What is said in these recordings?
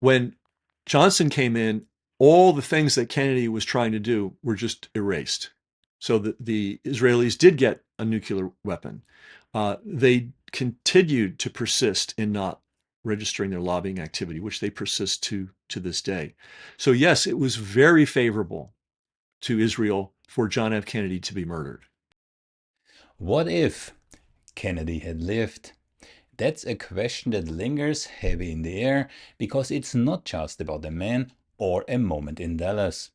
When Johnson came in, all the things that Kennedy was trying to do were just erased. So the Israelis did get a nuclear weapon. They continued to persist in not registering their lobbying activity, which they persist to this day. So yes, it was very favorable to Israel for John F. Kennedy to be murdered. What if Kennedy had lived? That's a question that lingers heavy in the air because it's not just about a man or a moment in Dallas.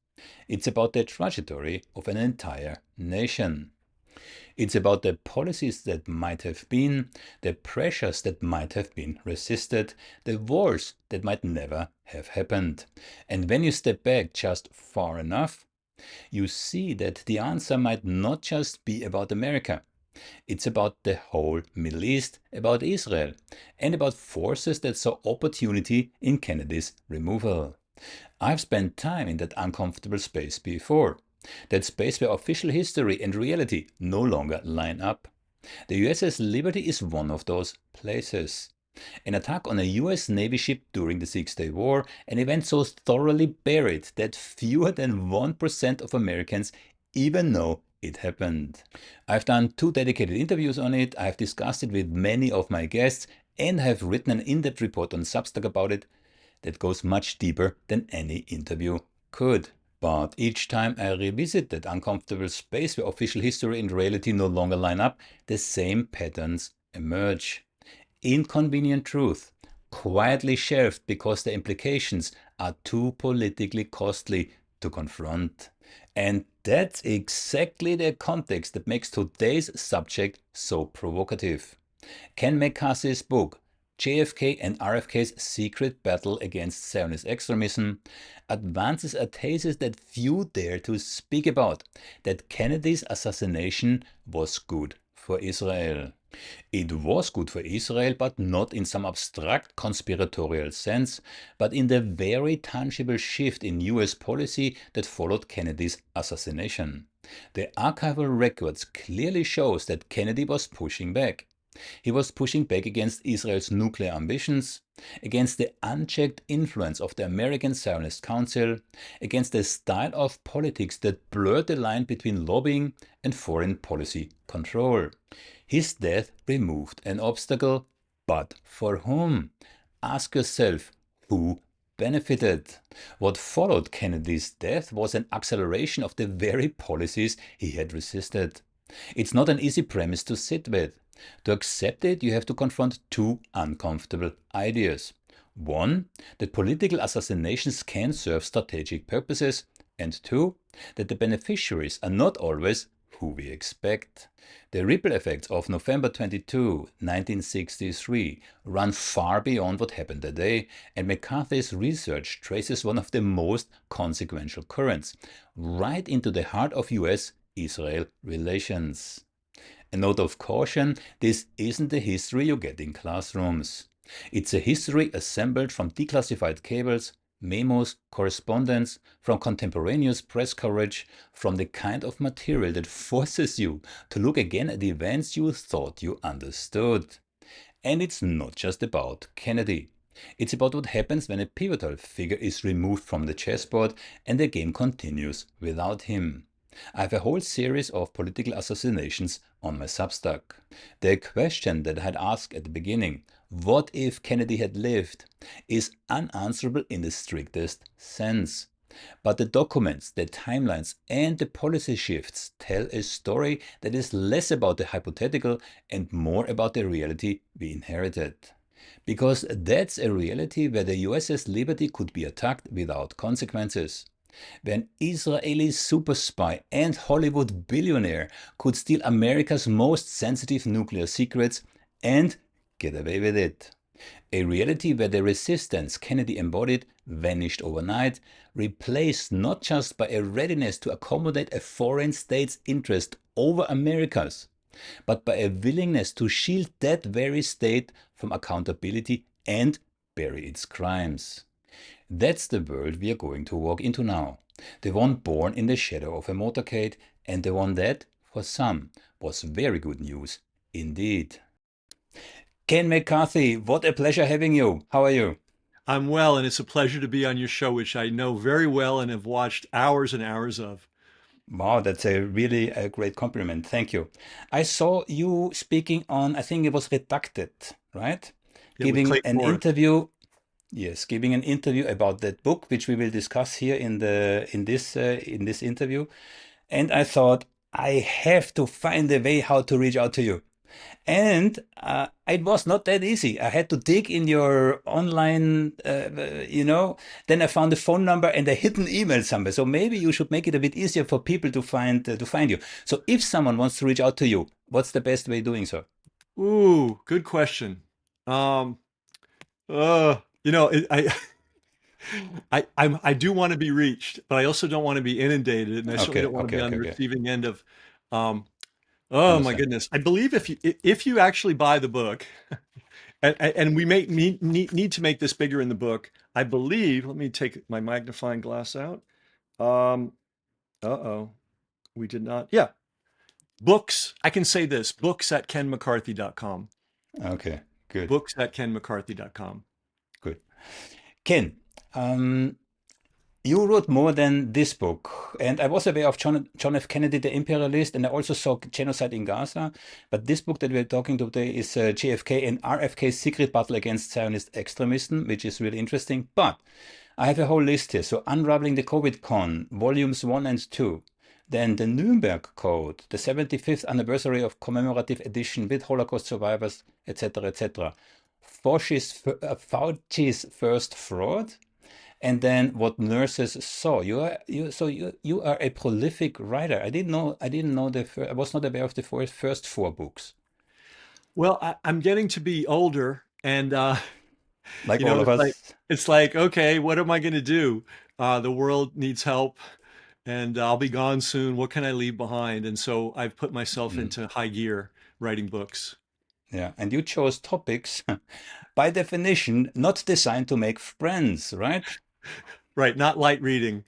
It's about the trajectory of an entire nation. It's about the policies that might have been, the pressures that might have been resisted, the wars that might never have happened. And when you step back just far enough, you see that the answer might not just be about America. It's about the whole Middle East, about Israel, and about forces that saw opportunity in Kennedy's removal. I've spent time in that uncomfortable space before. That space where official history and reality no longer line up. The USS Liberty is one of those places. An attack on a US Navy ship during the Six-Day War, an event so thoroughly buried that fewer than 1% of Americans even know it happened. I've done 2 dedicated interviews on it, I've discussed it with many of my guests, and have written an in-depth report on Substack about it that goes much deeper than any interview could. But each time I revisit that uncomfortable space where official history and reality no longer line up, the same patterns emerge. Inconvenient truth, quietly shelved because the implications are too politically costly to confront. And that's exactly the context that makes today's subject so provocative. Ken McCarthy's book, JFK and RFK's Secret Battle Against Zionist Extremism, advances a thesis that few dare to speak about, that Kennedy's assassination was good for Israel. It was good for Israel, but not in some abstract conspiratorial sense, but in the very tangible shift in US policy that followed Kennedy's assassination. The archival records clearly shows that Kennedy was pushing back. He was pushing back against Israel's nuclear ambitions, against the unchecked influence of the American Zionist Council, against the style of politics that blurred the line between lobbying and foreign policy control. His death removed an obstacle, but for whom? Ask yourself, who benefited? What followed Kennedy's death was an acceleration of the very policies he had resisted. It's not an easy premise to sit with. To accept it, you have to confront two uncomfortable ideas. One, that political assassinations can serve strategic purposes, and two, that the beneficiaries are not always who we expect. The ripple effects of November 22, 1963 run far beyond what happened that day, and McCarthy's research traces one of the most consequential currents, right into the heart of US-Israel relations. A note of caution, this isn't the history you get in classrooms. It's a history assembled from declassified cables, memos, correspondence, from contemporaneous press coverage, from the kind of material that forces you to look again at the events you thought you understood. And it's not just about Kennedy. It's about what happens when a pivotal figure is removed from the chessboard and the game continues without him. I have a whole series of political assassinations on my Substack. The question that I had asked at the beginning, what if Kennedy had lived, is unanswerable in the strictest sense. But the documents, the timelines, and the policy shifts tell a story that is less about the hypothetical and more about the reality we inherited. Because that's a reality where the USS Liberty could be attacked without consequences. When Israeli super spy and Hollywood billionaire could steal America's most sensitive nuclear secrets and get away with it. A reality where the resistance Kennedy embodied vanished overnight, replaced not just by a readiness to accommodate a foreign state's interest over America's, but by a willingness to shield that very state from accountability and bury its crimes. That's the world we are going to walk into now. The one born in the shadow of a motorcade, and the one that, for some, was very good news indeed. Ken McCarthy, what a pleasure having you. How are you? I'm well, and it's a pleasure to be on your show, which I know very well and have watched hours and hours of. Wow, that's a really a great compliment. Thank you. I saw you speaking on, I think it was Redacted, right? Yeah, with Giving Clayton an Morris. interview. Yes, giving an interview about that book, which we will discuss here in this interview. And I thought I have to find a way how to reach out to you. And it was not that easy. I had to dig in your online, Then I found a phone number and a hidden email somewhere. So maybe you should make it a bit easier for people to find you. So if someone wants to reach out to you, what's the best way doing so? Ooh, good question. Um, I I do want to be reached, but I also don't want to be inundated, and I certainly Okay, don't want to okay, be on okay, the okay. receiving end of. Um, oh my Understand. goodness! I believe if you actually buy the book, and we need to make this bigger in the book. I believe. Let me take my magnifying glass out. Um, uh-oh, we did not. Yeah, books. I can say this: books at kenmccarthy.com. Okay, good, Books at kenmccarthy.com. good. Ken, um, you wrote more than this book, and I was aware of John F. Kennedy, the imperialist, and I also saw Genocide in Gaza. But this book that we're talking today is JFK and RFK's secret battle against Zionist extremism, which is really interesting. But I have a whole list here. So, Unraveling the COVID Con, volumes 1 and 2. Then the Nuremberg Code, the 75th anniversary of commemorative edition with Holocaust survivors, etc., etc. Fauci's first fraud, and then what nurses saw. You are a prolific writer. I didn't know I was not aware of the first four books. Well, I'm getting to be older, and Like you know, all of us. it's like, okay, what am I going to do? The world needs help, and I'll be gone soon. What can I leave behind? And so I've put myself Mm, into high gear writing books. yeah, and you chose topics by definition not designed to make friends, right? Right, not light reading.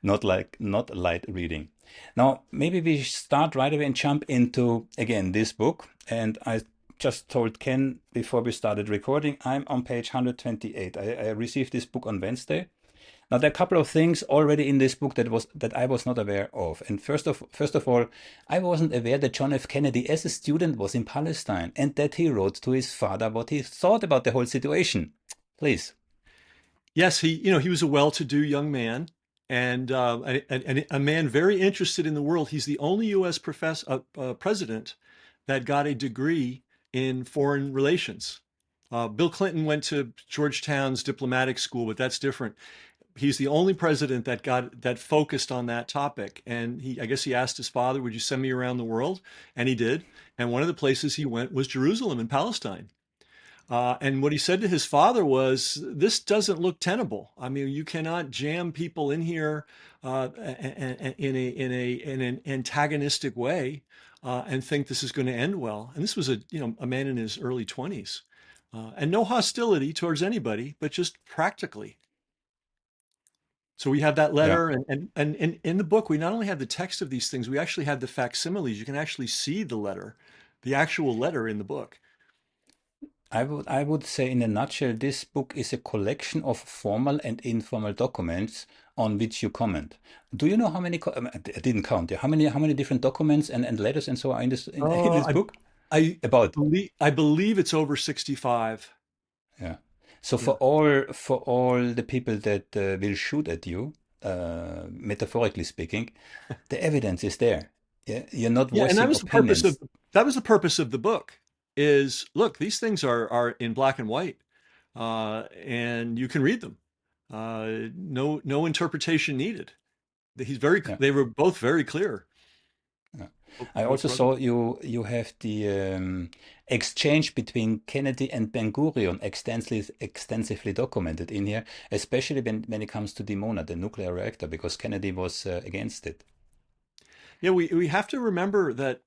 Not light reading. Now, maybe we start right away and jump into again this book. And I just told Ken before we started recording, I'm on page 128. I received this book on Wednesday. Now, there are a couple of things already in this book that I was not aware of. And first of all, I wasn't aware that John F. Kennedy, as a student, was in Palestine and that he wrote to his father what he thought about the whole situation. Please. Yes, he was a well-to-do young man, and a man very interested in the world. He's the only U.S. president that got a degree in foreign relations. Bill Clinton went to Georgetown's diplomatic school, but that's different. He's the only president that focused on that topic. And I guess he asked his father, "Would you send me around the world?" And he did. And one of the places he went was Jerusalem and Palestine. And what he said to his father was, "This doesn't look tenable. I mean, you cannot jam people in here in an antagonistic way and think this is going to end well." And this was a man in his early 20s, and no hostility towards anybody, but just practically. So we have that Yeah. letter, and in the book, we not only have the text of these things, we actually have the facsimiles. You can actually see the letter, the actual letter in the book. I would say in a nutshell, this book is a collection of formal and informal documents on which you comment. Do you know how many? I didn't count. Yeah, how many different documents and letters and so on in Oh, this book? I About. I believe it's over 65. Yeah. So Yeah. for all the people that will shoot at you, metaphorically speaking, the evidence is there. Yeah, you're not Yeah, and voicing opinions. that was the purpose of the book is, look, these things are in black and white. And you can read them. No interpretation needed. Yeah. They were both very clear. Yeah. I Both also brothers. saw you have the exchange between Kennedy and Ben Gurion extensively documented in here, especially when it comes to Dimona, the nuclear reactor, because Kennedy was against it. Yeah, we have to remember that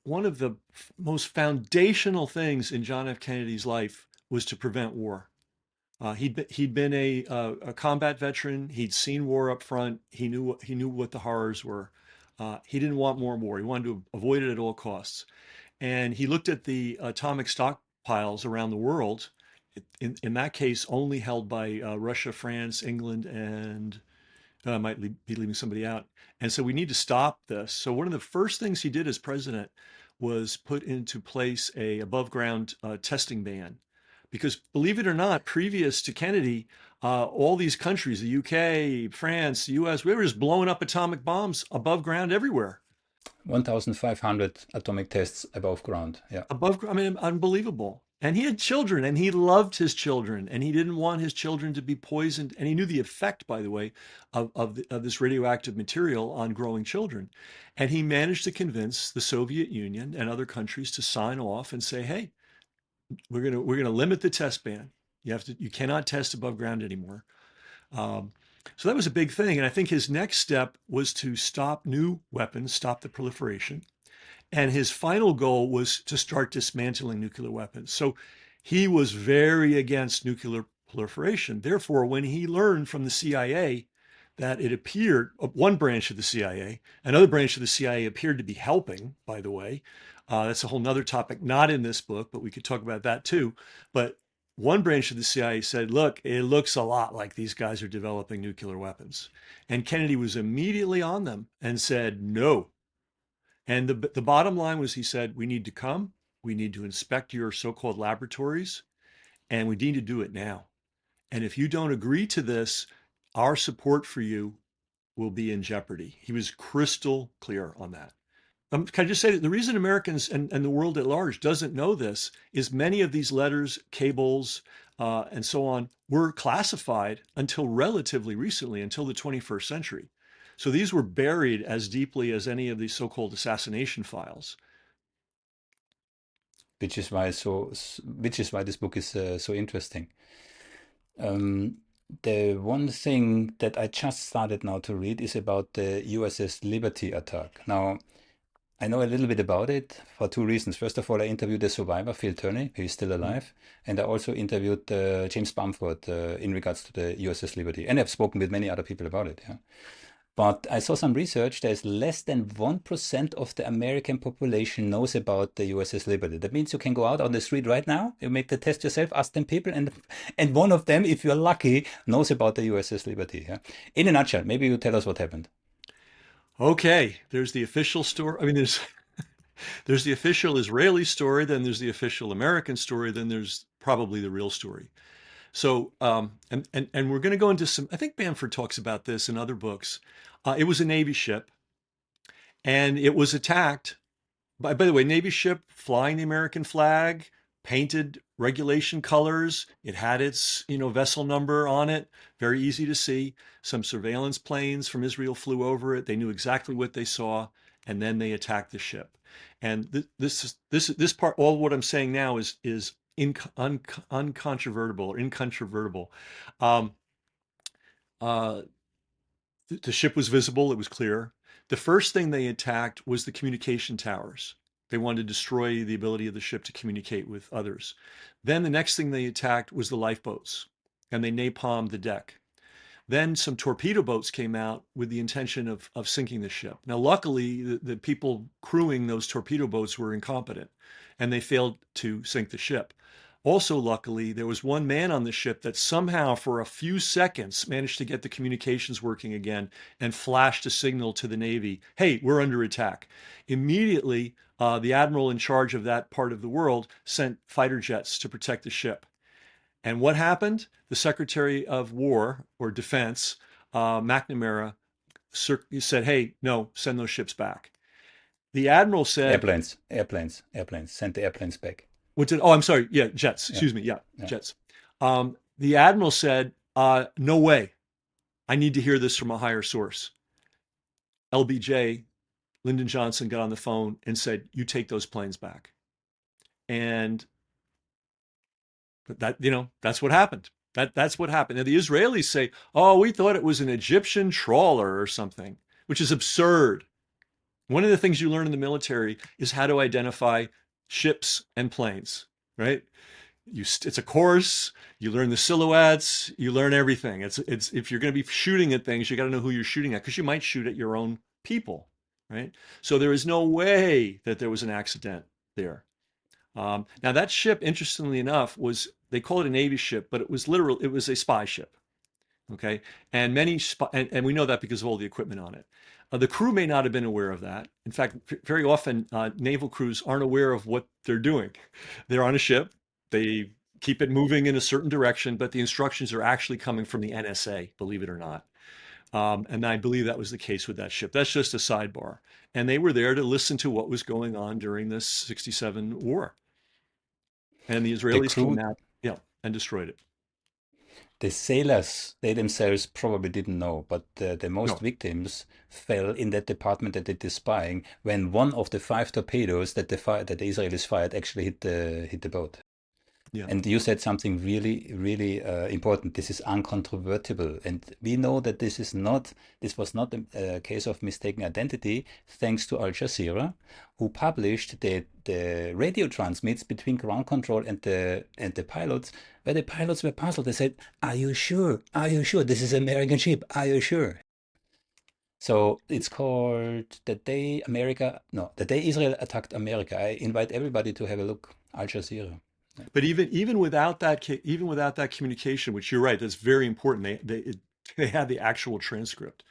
one of the most foundational things in John F. Kennedy's life was to prevent war. He'd been a combat veteran. He'd seen war up front. He knew what the horrors were. He didn't want more war. He wanted to avoid it at all costs. And he looked at the atomic stockpiles around the world, in that case only held by Russia, France, England, and I might be leaving somebody out. And so we need to stop this. So one of the first things he did as president was put into place a above ground testing ban. Because believe it or not, previous to Kennedy, all these countries, the UK, France, the US, we were just blowing up atomic bombs above ground everywhere. 1,500 atomic tests above ground. Yeah. I mean, unbelievable. And he had children and he loved his children and he didn't want his children to be poisoned. And he knew the effect, by the way, of this radioactive material on growing children. And he managed to convince the Soviet Union and other countries to sign off and say, hey, we're gonna limit the test ban. You cannot test above ground anymore. Um, so that was a big thing. And I think his next step was to stop new weapons, stop the proliferation. And his final goal was to start dismantling nuclear weapons. So he was very against nuclear proliferation. Therefore, when he learned from the CIA that it appeared, one branch of the CIA, another branch of the CIA appeared to be helping, by the way. That's a whole nother topic, not in this book, but we could talk about that too. But one branch of the CIA said, look, it looks a lot like these guys are developing nuclear weapons. And Kennedy was immediately on them and said, no. And the bottom line was he said, we need to come, we need to inspect your so-called laboratories, and we need to do it now. And if you don't agree to this, our support for you will be in jeopardy. He was crystal clear on that. Can I just say that the reason Americans and the world at large doesn't know this is many of these letters, cables, and so on were classified until relatively recently, until the 21st century. So these were buried as deeply as any of these so-called assassination files. Which is why this book is so interesting. Um, the one thing that I just started now to read is about the USS Liberty attack. Now, I know a little bit about it for two reasons. First of all, I interviewed the survivor, Phil Turney, who is still Mhm. alive. And I also interviewed James Bamford in regards to the USS Liberty. And I've spoken with many other people about it. Yeah. But I saw some research. There's less than 1% of the American population knows about the USS Liberty. That means you can go out on the street right now, you make the test yourself, ask 10 people, and one of them, if you're lucky, knows about the USS Liberty. Yeah? In a nutshell, maybe you tell us what happened. Okay, there's the official story. I mean, there's the official Israeli story, then there's the official American story, then there's probably the real story. So, and we're going to go into some. I think Bamford talks about this in other books. It was a Navy ship, and it was attacked. By the way, Navy ship flying the American flag, painted regulation colors. It had its, vessel number on it, very easy to see. Some surveillance planes from Israel flew over it. They knew exactly what they saw, and then they attacked the ship. And this part, all what I'm saying now is uncontrovertible or incontrovertible. Um, uh, the ship was visible, it was clear. The first thing they attacked was the communication towers. They wanted to destroy the ability of the ship to communicate with others. Then the next thing they attacked was the lifeboats, and they napalmed the deck. Then some torpedo boats came out with the intention of sinking the ship. Now, luckily, the people crewing those torpedo boats were incompetent and they failed to sink the ship. Also, luckily, there was one man on the ship that somehow, for a few seconds, managed to get the communications working again and flashed a signal to the Navy, hey, we're under attack. Immediately, the admiral in charge of that part of the world sent fighter jets to protect the ship. And what happened? The Secretary of War or Defense, McNamara, said, hey, no, send those ships back. The Admiral said, Airplanes. Send the airplanes back. oh, I'm sorry. Yeah, jets. Yeah, Excuse me. Yeah, yeah. jets. The Admiral said, no way. I need to hear this from a higher source. LBJ, Lyndon Johnson got on the phone and said, you take those planes back. And that's what happened. That's what happened. Now the Israelis say, "Oh, we thought it was an Egyptian trawler or something," which is absurd. One of the things you learn in the military is how to identify ships and planes, right? It's a course. You learn the silhouettes. You learn everything. It's if you're going to be shooting at things, you got to know who you're shooting at because you might shoot at your own people, right? So there is no way that there was an accident there. Now that ship, interestingly enough, was they call it a Navy ship, but it was a spy ship. Okay, and and we know that because of all the equipment on it. The crew may not have been aware of that. In fact, very often naval crews aren't aware of what they're doing. They're on a ship, they keep it moving in a certain direction, but the instructions are actually coming from the NSA, believe it or not. And I believe that was the case with that ship. That's just a sidebar. And they were there to listen to what was going on during this 67 war. And the The Israelis came crew, out, yeah, and destroyed it. the sailors, they themselves probably didn't know, but the most No, victims fell in that department that did the spying when one of the five torpedoes that that the Israelis fired actually hit the boat. yeah. And you said something really, really important. This is uncontrovertible, and we know that this was not a case of mistaken identity, thanks to Al Jazeera, who published the radio transmits between ground control and the pilots, where the pilots were puzzled. They said, "Are you sure? Are you sure this is an American ship? Are you sure?" So it's called The Day America, no, The Day Israel Attacked America. I invite everybody to have a look. Al Jazeera. But even without even without that communication, which you're right, that's very important. They had the actual transcript.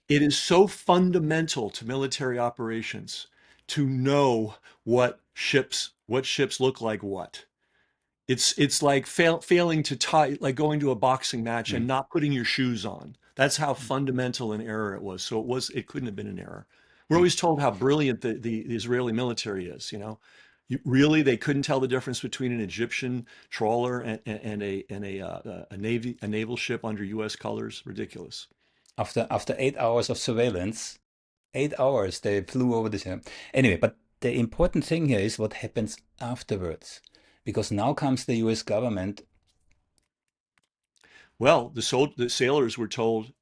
It is so fundamental to military operations to know what ships look like what. It's like failing to tie, like going to a boxing match and Mm. not putting your shoes on. That's how fundamental an error it was. So it couldn't have been an error. We're Mm. always told how brilliant the Israeli military is, you know. Really, they couldn't tell the difference between an Egyptian trawler and a naval ship under U.S. colors. Ridiculous. After 8 hours of surveillance, 8 hours they flew over this. Anyway, but the important thing here is what happens afterwards, because now comes the U.S. government. Well, the sailors were told,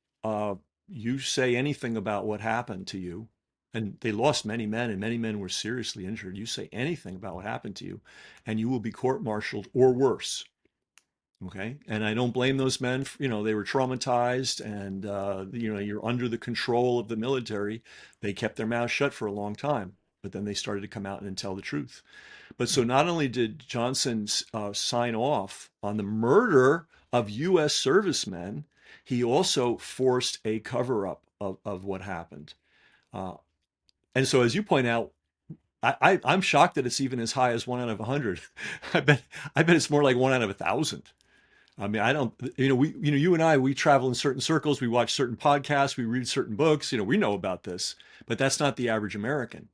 "You say anything about what happened to you," and they lost many men, and many men were seriously injured. You say anything about what happened to you, and you will be court-martialed or worse. Okay, and I don't blame those men. They were traumatized, and you're under the control of the military. They kept their mouths shut for a long time, but then they started to come out and tell the truth. But so not only did Johnson sign off on the murder of U.S. servicemen, he also forced a cover up of what happened. Uh, and so, as you point out, I'm shocked that it's even as high as 1 out of 100. I bet it's more like 1 out of 1,000. I mean, I don't, you and I, we travel in certain circles, we watch certain podcasts, we read certain books, we know about this, but that's not the average American.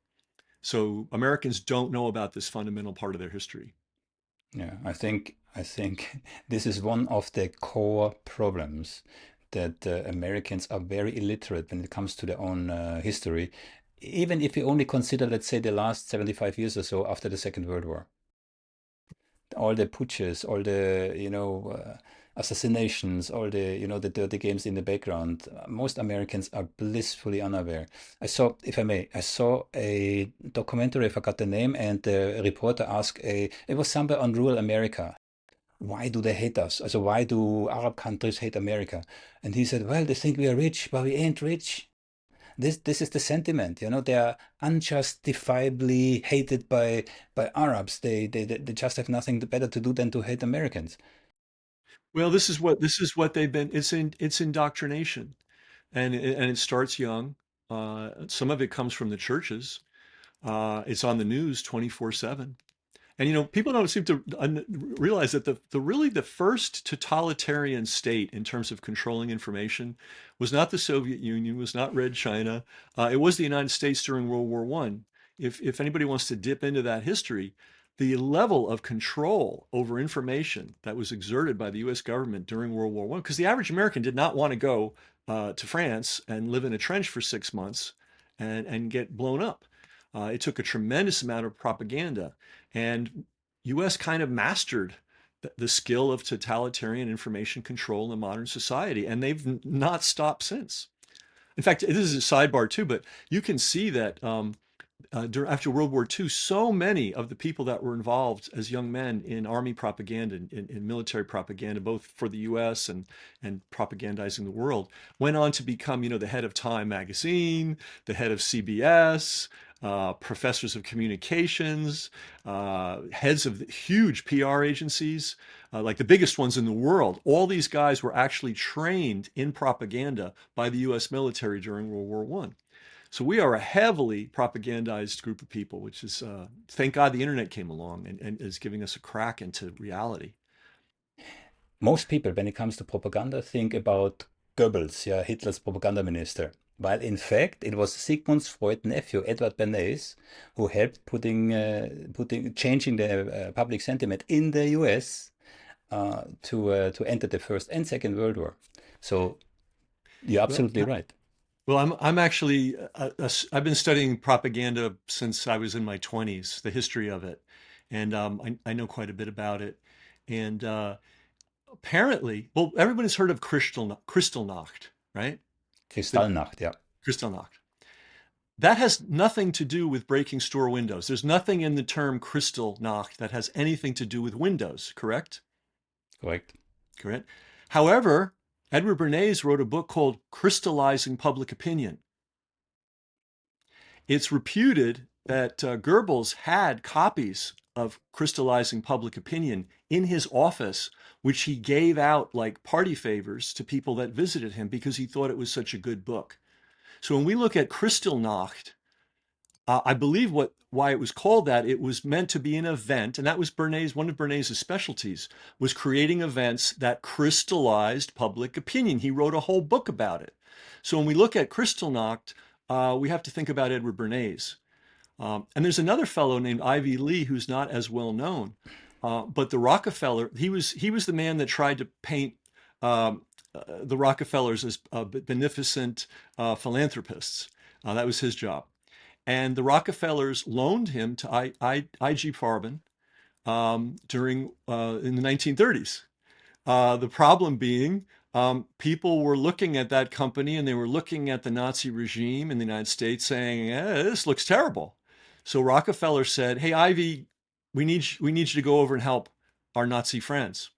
So Americans don't know about this fundamental part of their history. Yeah, I think this is one of the core problems that Americans are very illiterate when it comes to their own history, even if you only consider, let's say, the last 75 years or so after the Second World War. All the putches, all the, assassinations, all the, the dirty games in the background. Most Americans are blissfully unaware. If I may, I saw a documentary, I forgot the name, and the reporter asked it was somewhere on rural America. Why do they hate us? Also, why do Arab countries hate America? And he said, well, they think we are rich, but we ain't rich. This is the sentiment, they are unjustifiably hated by Arabs. They just have nothing better to do than to hate Americans. Well, this is what they've been. It's indoctrination, and it starts young. Some of it comes from the churches. It's on the news 24/7. And people don't seem to realize that the first totalitarian state in terms of controlling information was not the Soviet Union, was not Red China. It was the United States during World War One. If anybody wants to dip into that history, the level of control over information that was exerted by the U.S. government during World War One, because the average American did not want to go to France and live in a trench for 6 months and get blown up. It took a tremendous amount of propaganda, and U.S. kind of mastered the skill of totalitarian information control in modern society, and they've not stopped since. In fact, this is a sidebar too, but you can see that after World War II, so many of the people that were involved as young men in army propaganda, in military propaganda, both for the U.S. and propagandizing the world, went on to become, the head of Time magazine, the head of CBS, professors of communications, heads of huge PR agencies, like the biggest ones in the world. All these guys were actually trained in propaganda by the US military during World War One. So we are a heavily propagandized group of people, which is, thank God the internet came along and is giving us a crack into reality. Most people, when it comes to propaganda, think about Goebbels, yeah, Hitler's propaganda minister. While in fact, it was Sigmund Freud's nephew, Edward Bernays, who helped changing the public sentiment in the US to enter the First and Second World War. So you're Well, absolutely right. well, I'm actually I've been studying propaganda since I was in my 20s, the history of it, and I know quite a bit about it. And apparently, well, everybody's heard of Kristallnacht, right? The Kristallnacht, yeah, Kristallnacht. That has nothing to do with breaking store windows. There's nothing in the term Kristallnacht that has anything to do with windows, correct? correct. Correct. However, Edward Bernays wrote a book called Crystallizing Public Opinion. It's reputed that Goebbels had copies of Crystallizing Public Opinion in his office, which he gave out like party favors to people that visited him because he thought it was such a good book. So when we look at Kristallnacht, I believe why it was called that, it was meant to be an event, and that was one of Bernays' specialties, was creating events that crystallized public opinion. He wrote a whole book about it. So when we look at Kristallnacht, we have to think about Edward Bernays. And there's another fellow named Ivy Lee who's not as well known, but the Rockefeller, he was the man that tried to paint the Rockefellers as beneficent philanthropists. That was his job. And the Rockefellers loaned him to IG Farben during in the 1930s. The problem being, people were looking at that company and they were looking at the Nazi regime in the United States saying, this looks terrible. So Rockefeller said, hey, Ivy, we need you to go over and help our Nazi friends.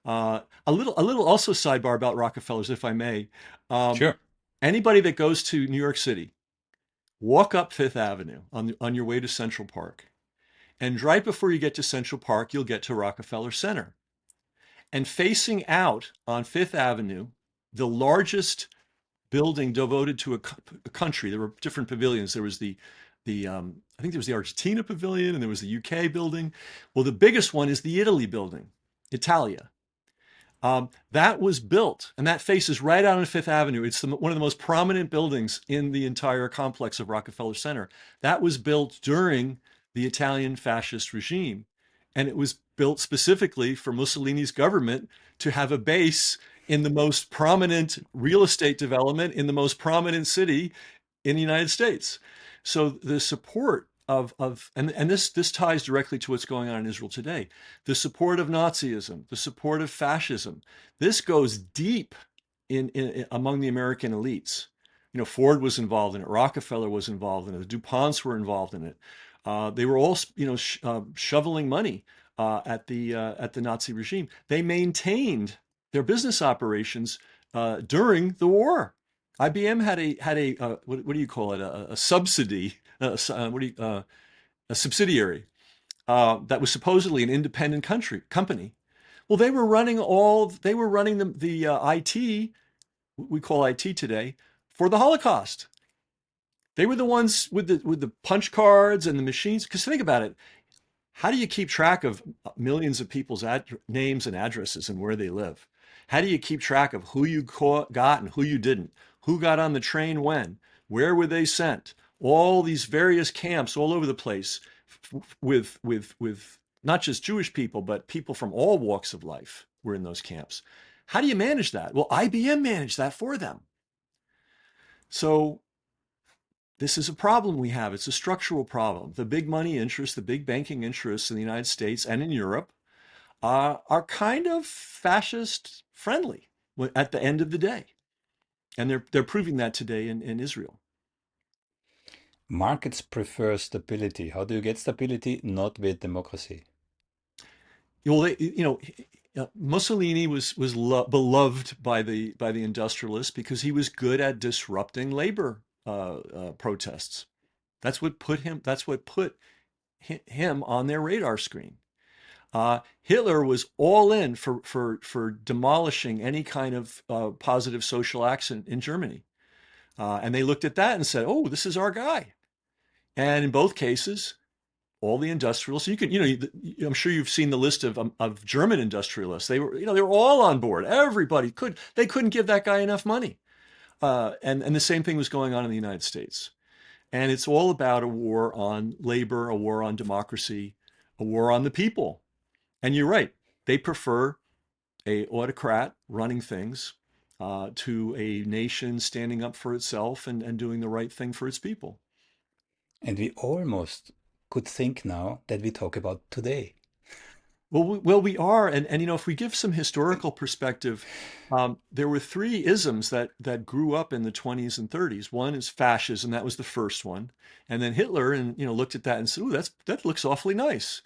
A little also sidebar about Rockefellers, if I may. Um, Sure. Anybody that goes to New York City, walk up Fifth Avenue on your way to Central Park. And right before you get to Central Park, you'll get to Rockefeller Center. And facing out on Fifth Avenue, the largest building devoted to a country, there were different pavilions. There was I think there was the Argentina pavilion and there was the UK building. Well, the biggest one is the Italy building, Italia. That was built, and that faces right out on Fifth Avenue. It's one of the most prominent buildings in the entire complex of Rockefeller Center. That was built during the Italian fascist regime, and it was built specifically for Mussolini's government to have a base in the most prominent real estate development in the most prominent city in the United States. So the support and this ties directly to what's going on in Israel today. The support of Nazism, the support of fascism, this goes deep in among the American elites. You know, Ford was involved in it, Rockefeller was involved in it, the DuPonts were involved in it. They were all, shoveling money at the Nazi regime. They maintained their business operations during the war. IBM had a what do you call it, a subsidy, a subsidiary that was supposedly an independent company. Well, they were running the IT, we call IT today, for the Holocaust. They were the ones with the punch cards and the machines. Because think about it, how do you keep track of millions of people's names and addresses and where they live? How do you keep track of who you got and who you didn't? Who got on the train when? Where were they sent? All these various camps all over the place with not just Jewish people, but people from all walks of life were in those camps. How do you manage that? Well, IBM managed that for them. So this is a problem we have. It's a structural problem. The big money interests, the big banking interests in the United States and in Europe are kind of fascist friendly at the end of the day. And they're proving that today in Israel. Markets prefer stability. How do you get stability? Not with democracy. Well, Mussolini was beloved by the industrialists because he was good at disrupting labor protests. That's what put him on their radar screen. Hitler was all in for demolishing any kind of positive social action in Germany. And they looked at that and said, "Oh, this is our guy." And in both cases, all the industrialists, you can, I'm sure you've seen the list of German industrialists. They were all on board. They couldn't give that guy enough money. And the same thing was going on in the United States. And it's all about a war on labor, a war on democracy, a war on the people. And you're right. They prefer a autocrat running things to a nation standing up for itself and doing the right thing for its people. And we almost could think now that we talk about today. Well, we are, and if we give some historical perspective, there were three isms that grew up in the 20s and 30s. One is fascism, that was the first one, and then Hitler, and looked at that and said, "Ooh, that looks awfully nice."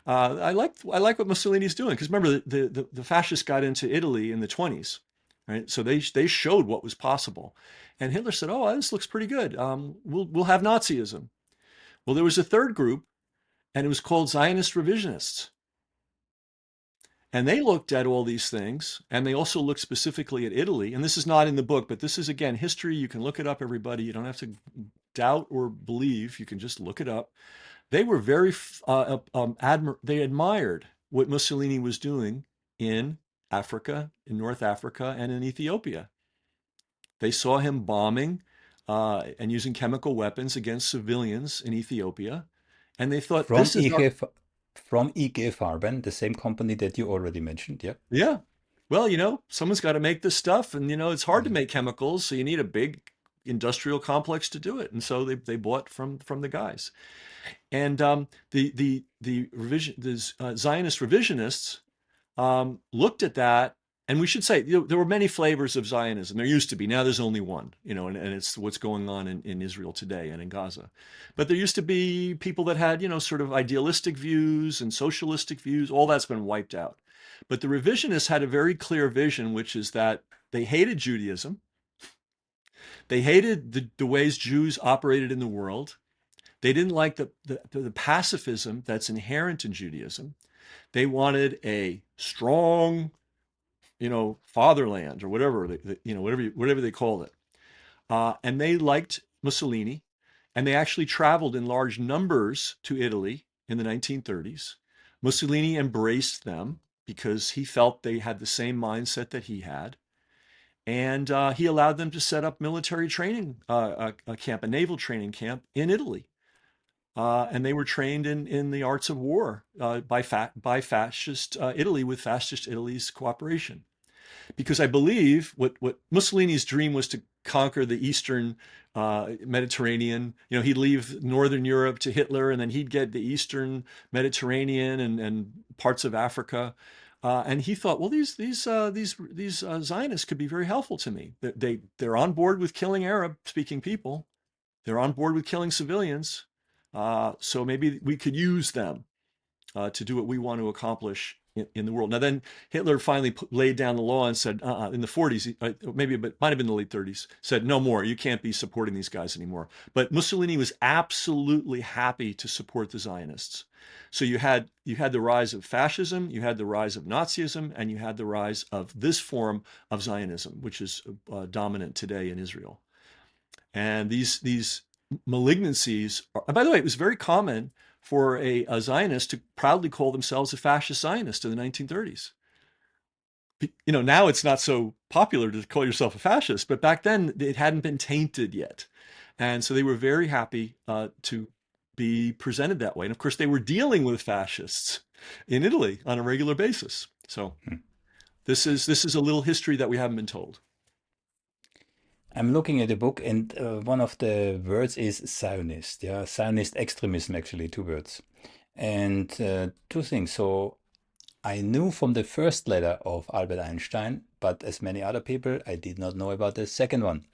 I like what Mussolini's doing because remember the fascists got into Italy in the 20s, right? So they showed what was possible, and Hitler said, "Oh, this looks pretty good. We'll have Nazism." Well, there was a third group, and it was called Zionist revisionists. And they looked at all these things, and they also looked specifically at Italy. And this is not in the book, but this is, again, history. You can look it up, everybody. You don't have to doubt or believe. You can just look it up. They were they admired what Mussolini was doing in Africa, in North Africa, and in Ethiopia. They saw him bombing and using chemical weapons against civilians in Ethiopia. And they thought, From this is our, from IG Farben, the same company that you already mentioned. Yeah. yeah. Well, someone's got to make this stuff, and it's hard to Mhm. make chemicals, so you need a big industrial complex to do it. And so they bought from the guys. And Zionist revisionists looked at that, and we should say there were many flavors of Zionism. There used to be. Now there's only one, and it's what's going on in Israel today and in Gaza. But there used to be people that had, sort of idealistic views and socialistic views. All that's been wiped out. But the revisionists had a very clear vision, which is that they hated Judaism. They hated the ways Jews operated in the world. They didn't like the pacifism that's inherent in Judaism. They wanted a strong, fatherland or whatever, whatever they called it. And they liked Mussolini, and they actually traveled in large numbers to Italy in the 1930s. Mussolini embraced them because he felt they had the same mindset that he had. And he allowed them to set up military training a camp, a naval training camp in Italy. And they were trained in the arts of war by fascist Italy with fascist Italy's cooperation. Because I believe what Mussolini's dream was to conquer the Eastern Mediterranean. He'd leave Northern Europe to Hitler, and then he'd get the Eastern Mediterranean and parts of Africa. And he thought, well, these Zionists could be very helpful to me. They're on board with killing Arab-speaking people. They're on board with killing civilians. So maybe we could use them to do what we want to accomplish in the world. Now, then Hitler finally laid down the law and said, in the 40s, maybe it might have been the late 30s, said, no more, you can't be supporting these guys anymore. But Mussolini was absolutely happy to support the Zionists. So you had the rise of fascism, you had the rise of Nazism, and you had the rise of this form of Zionism, which is dominant today in Israel. And these malignancies are, by the way, it was very common for a Zionist to proudly call themselves a fascist Zionist in the 1930s. Now it's not so popular to call yourself a fascist, but back then it hadn't been tainted yet. And so they were very happy to be presented that way. And of course, they were dealing with fascists in Italy on a regular basis. So Hmm. this is a little history that we haven't been told. I'm looking at the book, and one of the words is Zionist. Yeah, Zionist extremism, actually, two words. And two things. So I knew from the first letter of Albert Einstein, but as many other people, I did not know about the second one.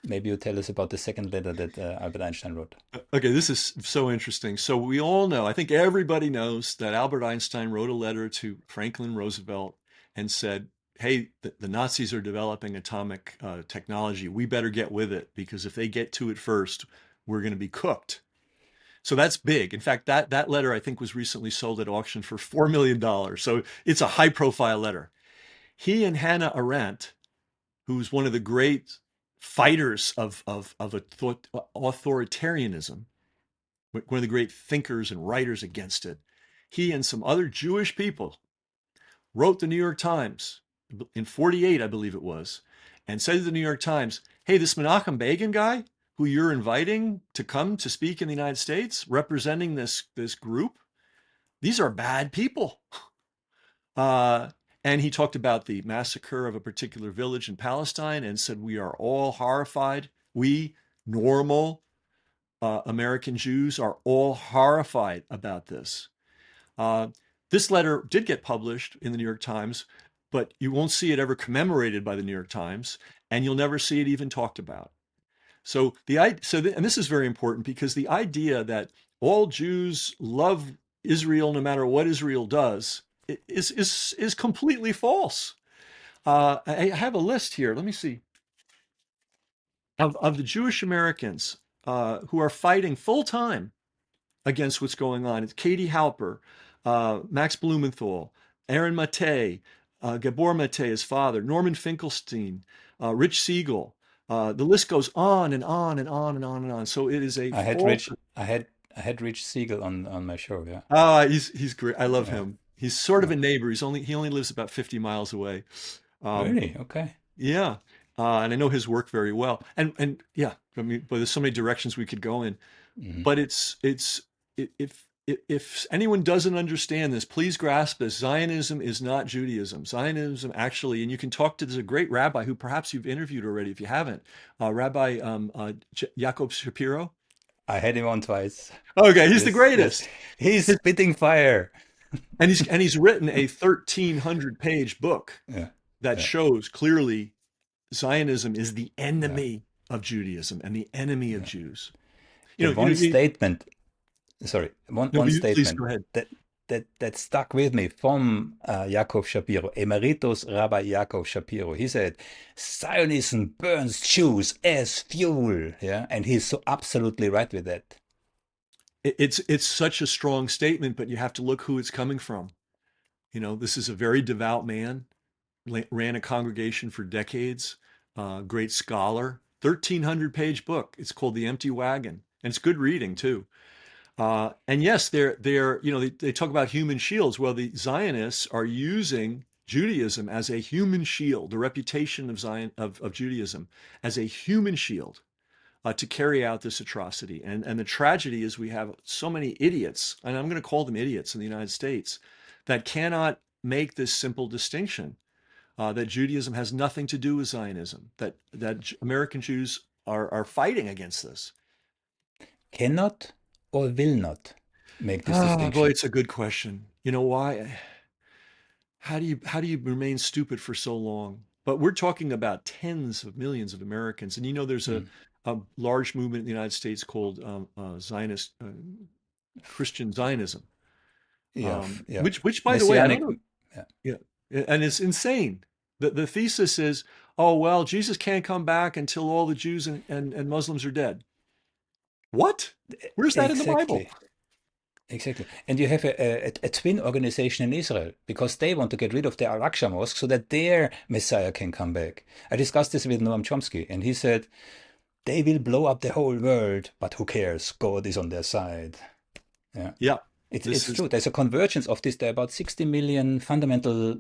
Maybe you tell us about the second letter that Albert Einstein wrote. Okay, this is so interesting. So we all know, I think everybody knows that Albert Einstein wrote a letter to Franklin Roosevelt and said, hey, the Nazis are developing atomic technology. We better get with it because if they get to it first, we're going to be cooked. So that's big. In fact, that letter I think was recently sold at auction for $4 million. So it's a high profile letter. He and Hannah Arendt, who's one of the great fighters of authoritarianism, one of the great thinkers and writers against it, he and some other Jewish people wrote the New York Times in 48, I believe it was, and said to the New York Times, hey, this Menachem Begin guy who you're inviting to come to speak in the United States, representing this group, these are bad people. Uh, and he talked about the massacre of a particular village in Palestine and said, we are all horrified. We, normal American Jews, are all horrified about this. Uh, this letter did get published in the New York Times, but you won't see it ever commemorated by the New York Times, and you'll never see it even talked about. So and this is very important because the idea that all Jews love Israel no matter what Israel does is completely false. I have a list here. Let me see of the Jewish Americans who are fighting full time against what's going on. It's Katie Halper, Max Blumenthal, Aaron Mate, Gabor Mate, his father, Norman Finkelstein, Rich Siegel. The list goes on and on and on and on and on. So it is a I had false. Rich, I had Rich Siegel on my show. Yeah, He's great. I love yeah, him. He's sort of yeah. a neighbor. He only lives about 50 miles away. Um, Really? Okay. yeah, and I know his work very well. And yeah, I mean, but there's so many directions we could go in. Hmm. But if anyone doesn't understand this, please grasp this. Zionism is not Judaism. Zionism actually, and you can talk to, there's a great rabbi who perhaps you've interviewed already if you haven't, Rabbi Jacob Shapiro. I had him on twice. Okay, he's the Yes, yes. greatest. He's His, spitting fire. and he's written a 1,300 page book Yeah, that yeah, shows clearly Zionism is the yeah, enemy of Judaism and the enemy of yeah. Jews. The You one know, statement, sorry, no, one please statement go ahead. that stuck with me from Jacob Shapiro, Emeritus Rabbi Jacob Shapiro. He said, Zionism burns Jews as fuel. Yeah, and he's so absolutely right with that. It's such a strong statement, but you have to look who it's coming from. You know, this is a very devout man, ran a congregation for decades, great scholar, 1,300 page book. It's called The Empty Wagon, and it's good reading too. And yes, they talk about human shields. Well, the Zionists are using Judaism as a human shield, the reputation of Judaism as a human shield to carry out this atrocity. And the tragedy is we have so many idiots, and I'm going to call them idiots in the United States, that cannot make this simple distinction that Judaism has nothing to do with Zionism, that American Jews are fighting against this. Cannot or will not make this Ah, boy, distinction. it's a good question. You know why? How do you remain stupid for so long? But we're talking about tens of millions of Americans, and there's a Mm. a large movement in the United States called Zionist Christian Zionism, Yeah, yeah. which by the way, I don't Messianic. know. Yeah. Yeah, and it's insane. The thesis is, oh well, Jesus can't come back until all the Jews and Muslims are dead. What? Where's that in the Bible? Exactly. Exactly. And you have a twin organization in Israel because they want to get rid of the Al-Aqsa Mosque so that their Messiah can come back. I discussed this with Noam Chomsky, and he said, they will blow up the whole world, but who cares? God is on their side. Yeah. Yeah, It's this it's is true. There's a convergence of this. There are about 60 million fundamental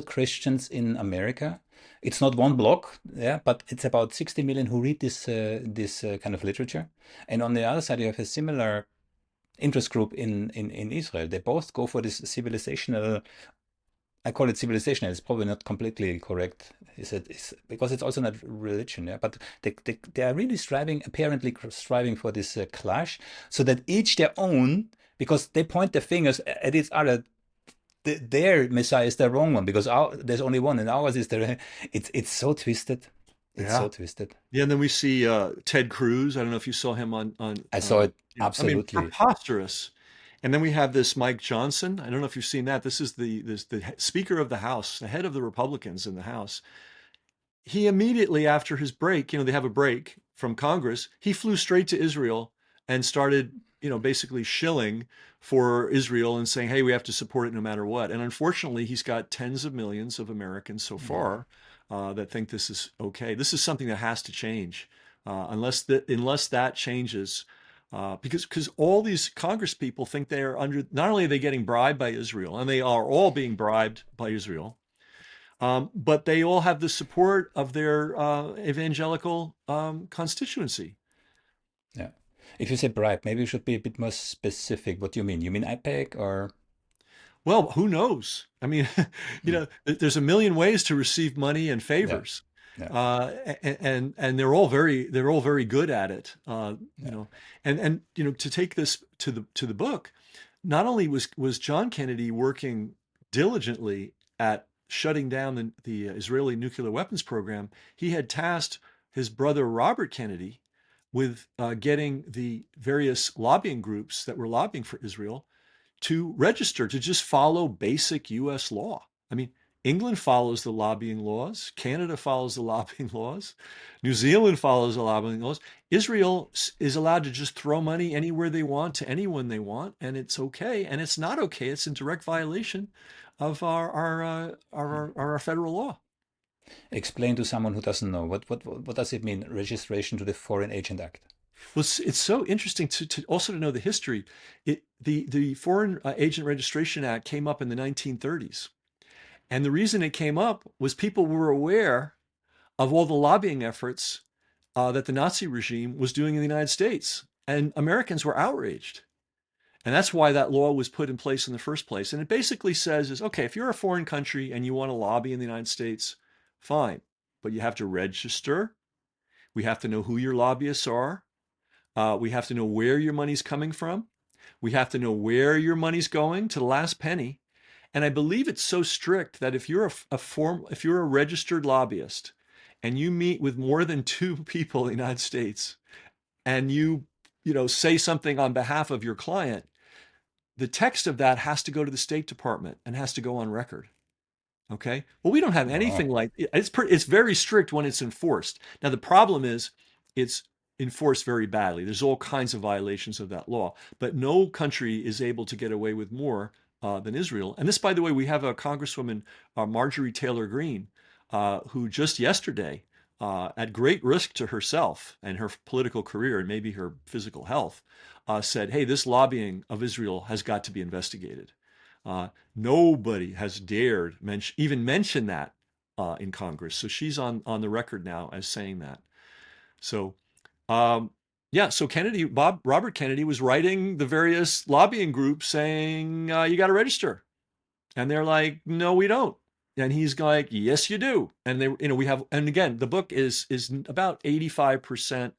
Christians in America. It's not one block, yeah, but it's about 60 million who read this kind of literature. And on the other side, you have a similar interest group in Israel. They both go for this civilizational. I call it civilizational. It's probably not completely correct. Is it? Is because it's also not religion. Yeah, but they are really apparently striving for this clash, so that each their own, because they point their fingers at each other. Their Messiah is the wrong one because there's only one, and ours is the. It's so twisted. It's yeah. so twisted. Yeah, and then we see Ted Cruz. I don't know if you saw him I saw it I mean, absolutely. preposterous. And then we have this Mike Johnson. I don't know if you've seen that. This is the Speaker of the House, the head of the Republicans in the House. He immediately after his break, they have a break from Congress. He flew straight to Israel and started basically shilling for Israel and saying, hey, we have to support it no matter what. And unfortunately, he's got tens of millions of Americans so far that think this is okay. This is something that has to change unless that changes. Because all these Congress people think they are under, not only are they getting bribed by Israel, and they are all being bribed by Israel, but they all have the support of their evangelical constituency. Yeah. If you say bribe, maybe you should be a bit more specific. What do you mean? You mean IPAC or? Well, who knows? I mean, Mm, there's a million ways to receive money and yeah, favors, yeah, and they're all very good at it. yeah. And to take this to the book, not only was John Kennedy working diligently at shutting down the Israeli nuclear weapons program, he had tasked his brother Robert Kennedy with getting the various lobbying groups that were lobbying for Israel to register, to just follow basic US law. I mean, England follows the lobbying laws, Canada follows the lobbying laws, New Zealand follows the lobbying laws. Israel is allowed to just throw money anywhere they want to anyone they want, and it's okay. And it's not okay. It's in direct violation of our federal law. Explain to someone who doesn't know what does it mean? Registration to the Foreign Agent Act. Well, it's so interesting to also to know the history. The Foreign Agent Registration Act came up in the 1930s. And the reason it came up was people were aware of all the lobbying efforts that the Nazi regime was doing in the United States. And Americans were outraged. And that's why that law was put in place in the first place. And it basically says is, okay, if you're a foreign country and you want to lobby in the United States, fine. But you have to register. We have to know who your lobbyists are. We have to know where your money's coming from. We have to know where your money's going to the last penny. And I believe it's so strict that if you're a registered lobbyist and you meet with more than two people in the United States and you say something on behalf of your client, the text of that has to go to the State Department and has to go on record. Okay. Well, we don't have anything Wow. like it's very strict when it's enforced. Now, the problem is it's enforced very badly. There's all kinds of violations of that law, but no country is able to get away with more than Israel. And this, by the way, we have a Congresswoman, Marjorie Taylor Greene, who just yesterday, at great risk to herself and her political career and maybe her physical health, said, hey, this lobbying of Israel has got to be investigated. Nobody has dared even mention that in Congress. So she's on the record now as saying that. So um, yeah, so Robert Kennedy was writing the various lobbying groups saying you got to register, and they're like, no, we don't. And he's like, yes, you do. And we have, and again, the book is about 85%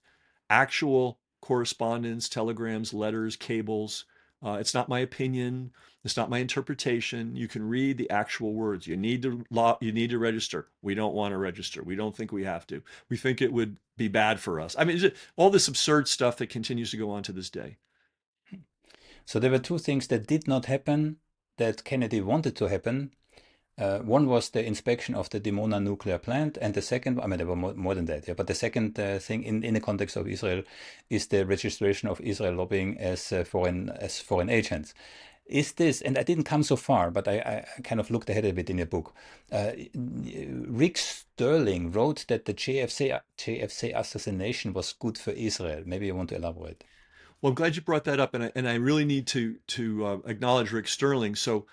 actual correspondence, telegrams, letters, cables. It's not my opinion. It's not my interpretation. You can read the actual words. You need to register. We don't want to register. We don't think we have to. We think it would be bad for us. I mean, all this absurd stuff that continues to go on to this day. So there were two things that did not happen that Kennedy wanted to happen. One was the inspection of the Dimona nuclear plant, and the second, I mean, there were more than that, yeah. But the second thing in the context of Israel is the registration of Israel lobbying as foreign agents. Is this, and I didn't come so far, but I kind of looked ahead a bit in your book. Rick Sterling wrote that the JFK assassination was good for Israel. Maybe you want to elaborate. Well, I'm glad you brought that up, and I really need to acknowledge Rick Sterling. So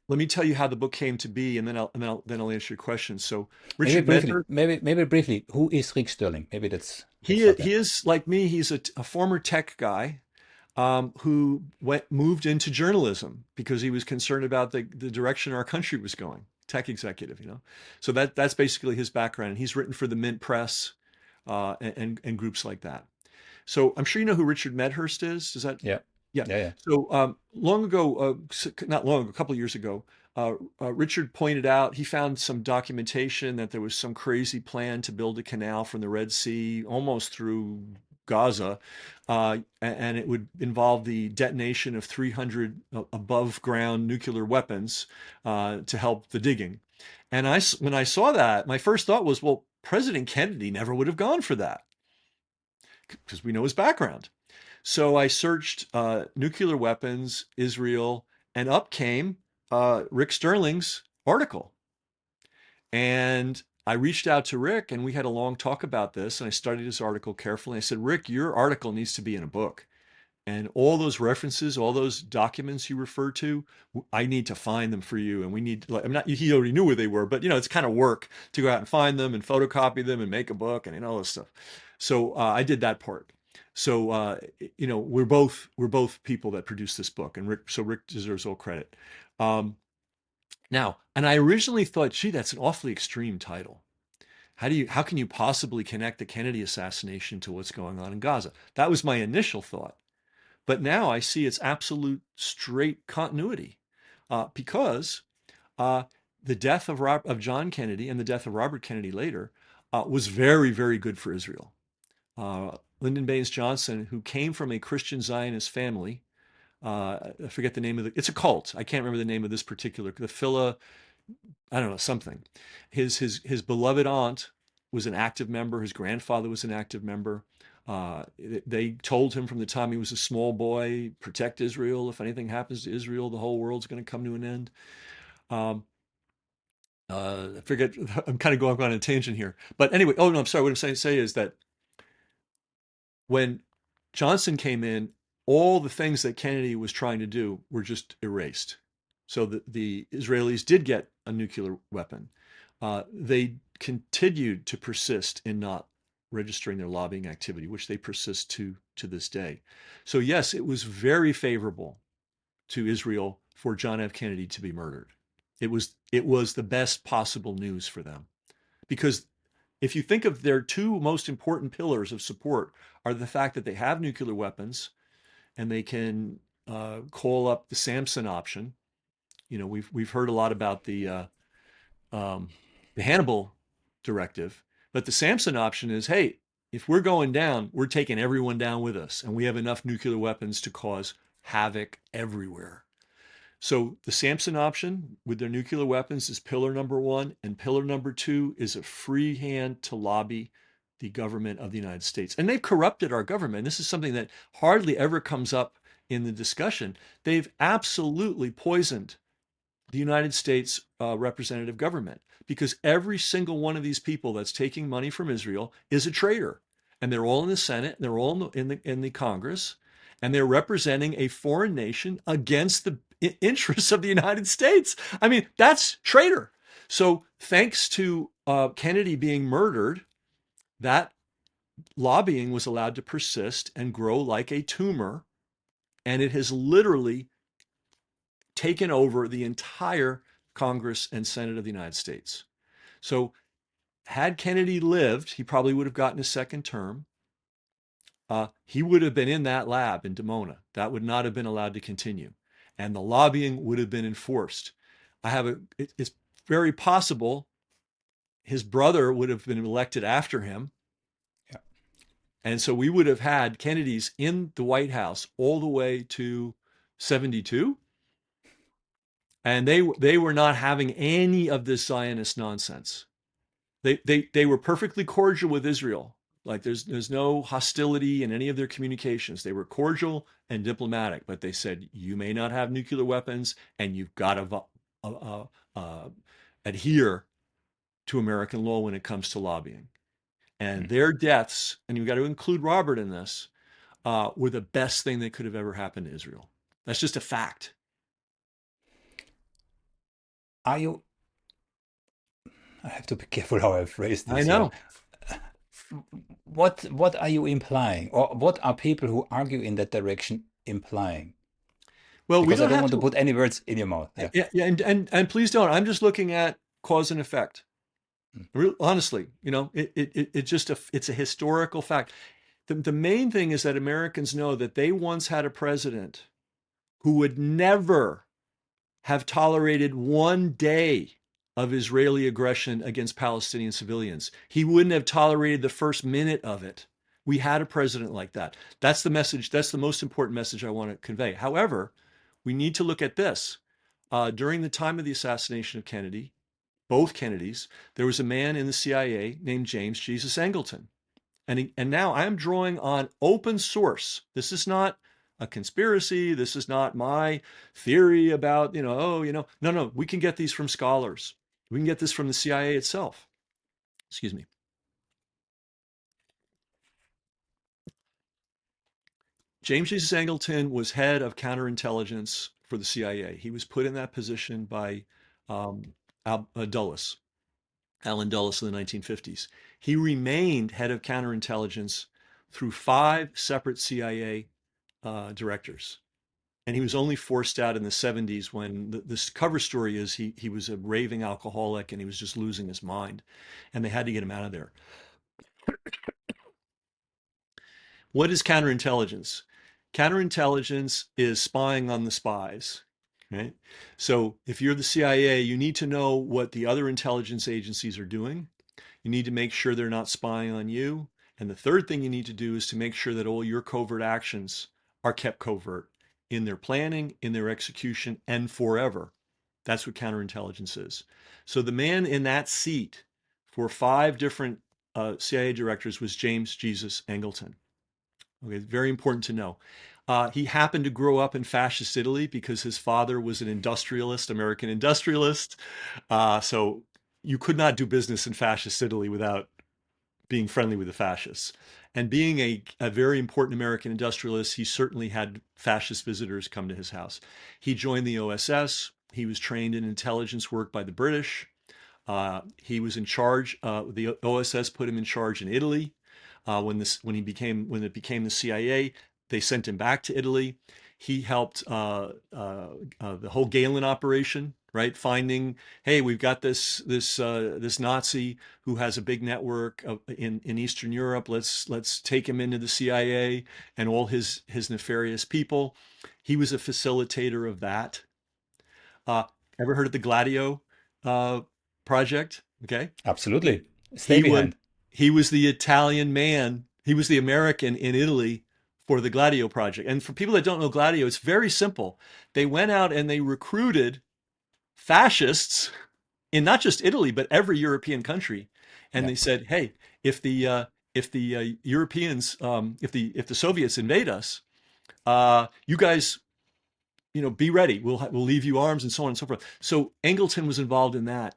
let me tell you how the book came to be, and then I'll answer your question. So Maybe Richard briefly, Medhurst, maybe briefly, who is Rick Sterling? Maybe let's he start there. he is like me. He's a former tech guy who moved into journalism because he was concerned about the direction our country was going. Tech executive. So that's basically his background. And he's written for the Mint Press and groups like that. So I'm sure you know who Richard Medhurst is. Does that Yeah, Yeah. yeah, yeah. So long ago, not long ago, a couple of years ago, Richard pointed out he found some documentation that there was some crazy plan to build a canal from the Red Sea almost through Gaza, and it would involve the detonation of 300 above ground nuclear weapons to help the digging. And when I saw that, my first thought was, well, President Kennedy never would have gone for that because we know his background. So I searched nuclear weapons, Israel, and up came Rick Sterling's article. And I reached out to Rick and we had a long talk about this. And I studied his article carefully. I said, Rick, your article needs to be in a book. And all those references, all those documents you refer to, I need to find them for you. And we need, like, I'm not, he already knew where they were, but it's kind of work to go out and find them and photocopy them and make a book and all this stuff. So I did that part. So we're both people that produced this book, and Rick deserves all credit. Um, Now, and I originally thought, gee, that's an awfully extreme title. How can you possibly connect the Kennedy assassination to what's going on in Gaza? That was my initial thought. But now I see it's absolute straight continuity, because uh, the death of John Kennedy and the death of Robert Kennedy later was very, very good for Israel. Lyndon Baines Johnson, who came from a Christian Zionist family, I forget the name of it's a cult. I can't remember the name of this particular, I don't know, something. His beloved aunt was an active member. His grandfather was an active member. They told him from the time he was a small boy, protect Israel. If anything happens to Israel, the whole world's going to come to an end. Um, I forget. I'm kind of going on a tangent here, but anyway. Oh no, I'm sorry. What I'm saying to say is that when Johnson came in, all the things that Kennedy was trying to do were just erased. So the Israelis did get a nuclear weapon. They continued to persist in not registering their lobbying activity, which they persist to this day. So yes, it was very favorable to Israel for John F. Kennedy to be murdered. It was the best possible news for them, because if you think of their two most important pillars of support are the fact that they have nuclear weapons and they can call up the Samson option. We've heard a lot about um, the Hannibal directive, but the Samson option is, hey, if we're going down, we're taking everyone down with us, and we have enough nuclear weapons to cause havoc everywhere. So the Samson option with their nuclear weapons is pillar number one, and pillar number two is a free hand to lobby the government of the United States. And they've corrupted our government. This is something that hardly ever comes up in the discussion. They've absolutely poisoned the United States representative government, because every single one of these people that's taking money from Israel is a traitor, and they're all in the Senate, and they're all in the Congress, and they're representing a foreign nation against the interests of the United States. I mean, that's traitor. So thanks to Kennedy being murdered, that lobbying was allowed to persist and grow like a tumor, and it has literally taken over the entire Congress and Senate of the United States. So had Kennedy lived, he probably would have gotten a second term. He would have been in that lab in Dimona. That would not have been allowed to continue. And the lobbying would have been enforced. It's very possible his brother would have been elected after him. Yeah. And so we would have had Kennedys in the White House all the way to 72. And they were not having any of this Zionist nonsense. They were perfectly cordial with Israel. Like there's no hostility in any of their communications. They were cordial and diplomatic, but they said you may not have nuclear weapons, and you've got to adhere to American law when it comes to lobbying. And their deaths, and you've got to include Robert in this, were the best thing that could have ever happened to Israel. That's just a fact. Are you? I have to be careful how I phrase I this here. know. What are you implying, or what are people who argue in that direction implying? Well, we Because I don't don't have want to to. put any words in your mouth. Yeah. Yeah, yeah, and please don't. I'm just looking at cause and effect. Honestly, it's a historical fact. The main thing is that Americans know that they once had a president who would never have tolerated one day of Israeli aggression against Palestinian civilians. He wouldn't have tolerated the first minute of it. We had a president like that. That's the message. That's the most important message I want to convey. However, we need to look at this. During the time of the assassination of Kennedy, both Kennedys, there was a man in the CIA named James Jesus Angleton. And now I'm drawing on open source. This is not a conspiracy. This is not my theory about, no, no, we can get these from scholars. We can get this from the CIA itself. Excuse me. James Jesus Angleton was head of counterintelligence for the CIA. He was put in that position by um, Dulles, Allen Dulles in the 1950s. He remained head of counterintelligence through 5 separate CIA directors. And he was only forced out in the 70s when this cover story is he was a raving alcoholic and he was just losing his mind. And they had to get him out of there. What is counterintelligence? Counterintelligence is spying on the spies, right? So if you're the CIA, you need to know what the other intelligence agencies are doing. You need to make sure they're not spying on you. And the third thing you need to do is to make sure that all your covert actions are kept covert in their planning, in their execution, and forever. That's what counterintelligence is. So the man in that seat for 5 different CIA directors was James Jesus Angleton. Okay, very important to know. He happened to grow up in fascist Italy because his father was an industrialist, American industrialist. So you could not do business in fascist Italy without being friendly with the fascists. And being a very important American industrialist, he certainly had fascist visitors come to his house. He joined the OSS. He was trained in intelligence work by the British. He was in charge. The OSS put him in charge in Italy. When it became the CIA, they sent him back to Italy. He helped the whole Galen operation, right? Finding, hey, we've got this Nazi who has a big network in Eastern Europe. Let's take him into the CIA and all his nefarious people. He was a facilitator of that. Uh, Ever heard of the Gladio uh, project? Okay, Absolutely. Stay he was behind. he was the Italian man. He was the American in Italy for the Gladio project. And for people that don't know Gladio, it's very simple. They went out and they recruited fascists in not just Italy but every European country, and Yeah. they said, "Hey, if the Europeans, if the Soviets invade us, you guys, be ready. We'll leave you arms and so on and so forth." So Angleton was involved in that.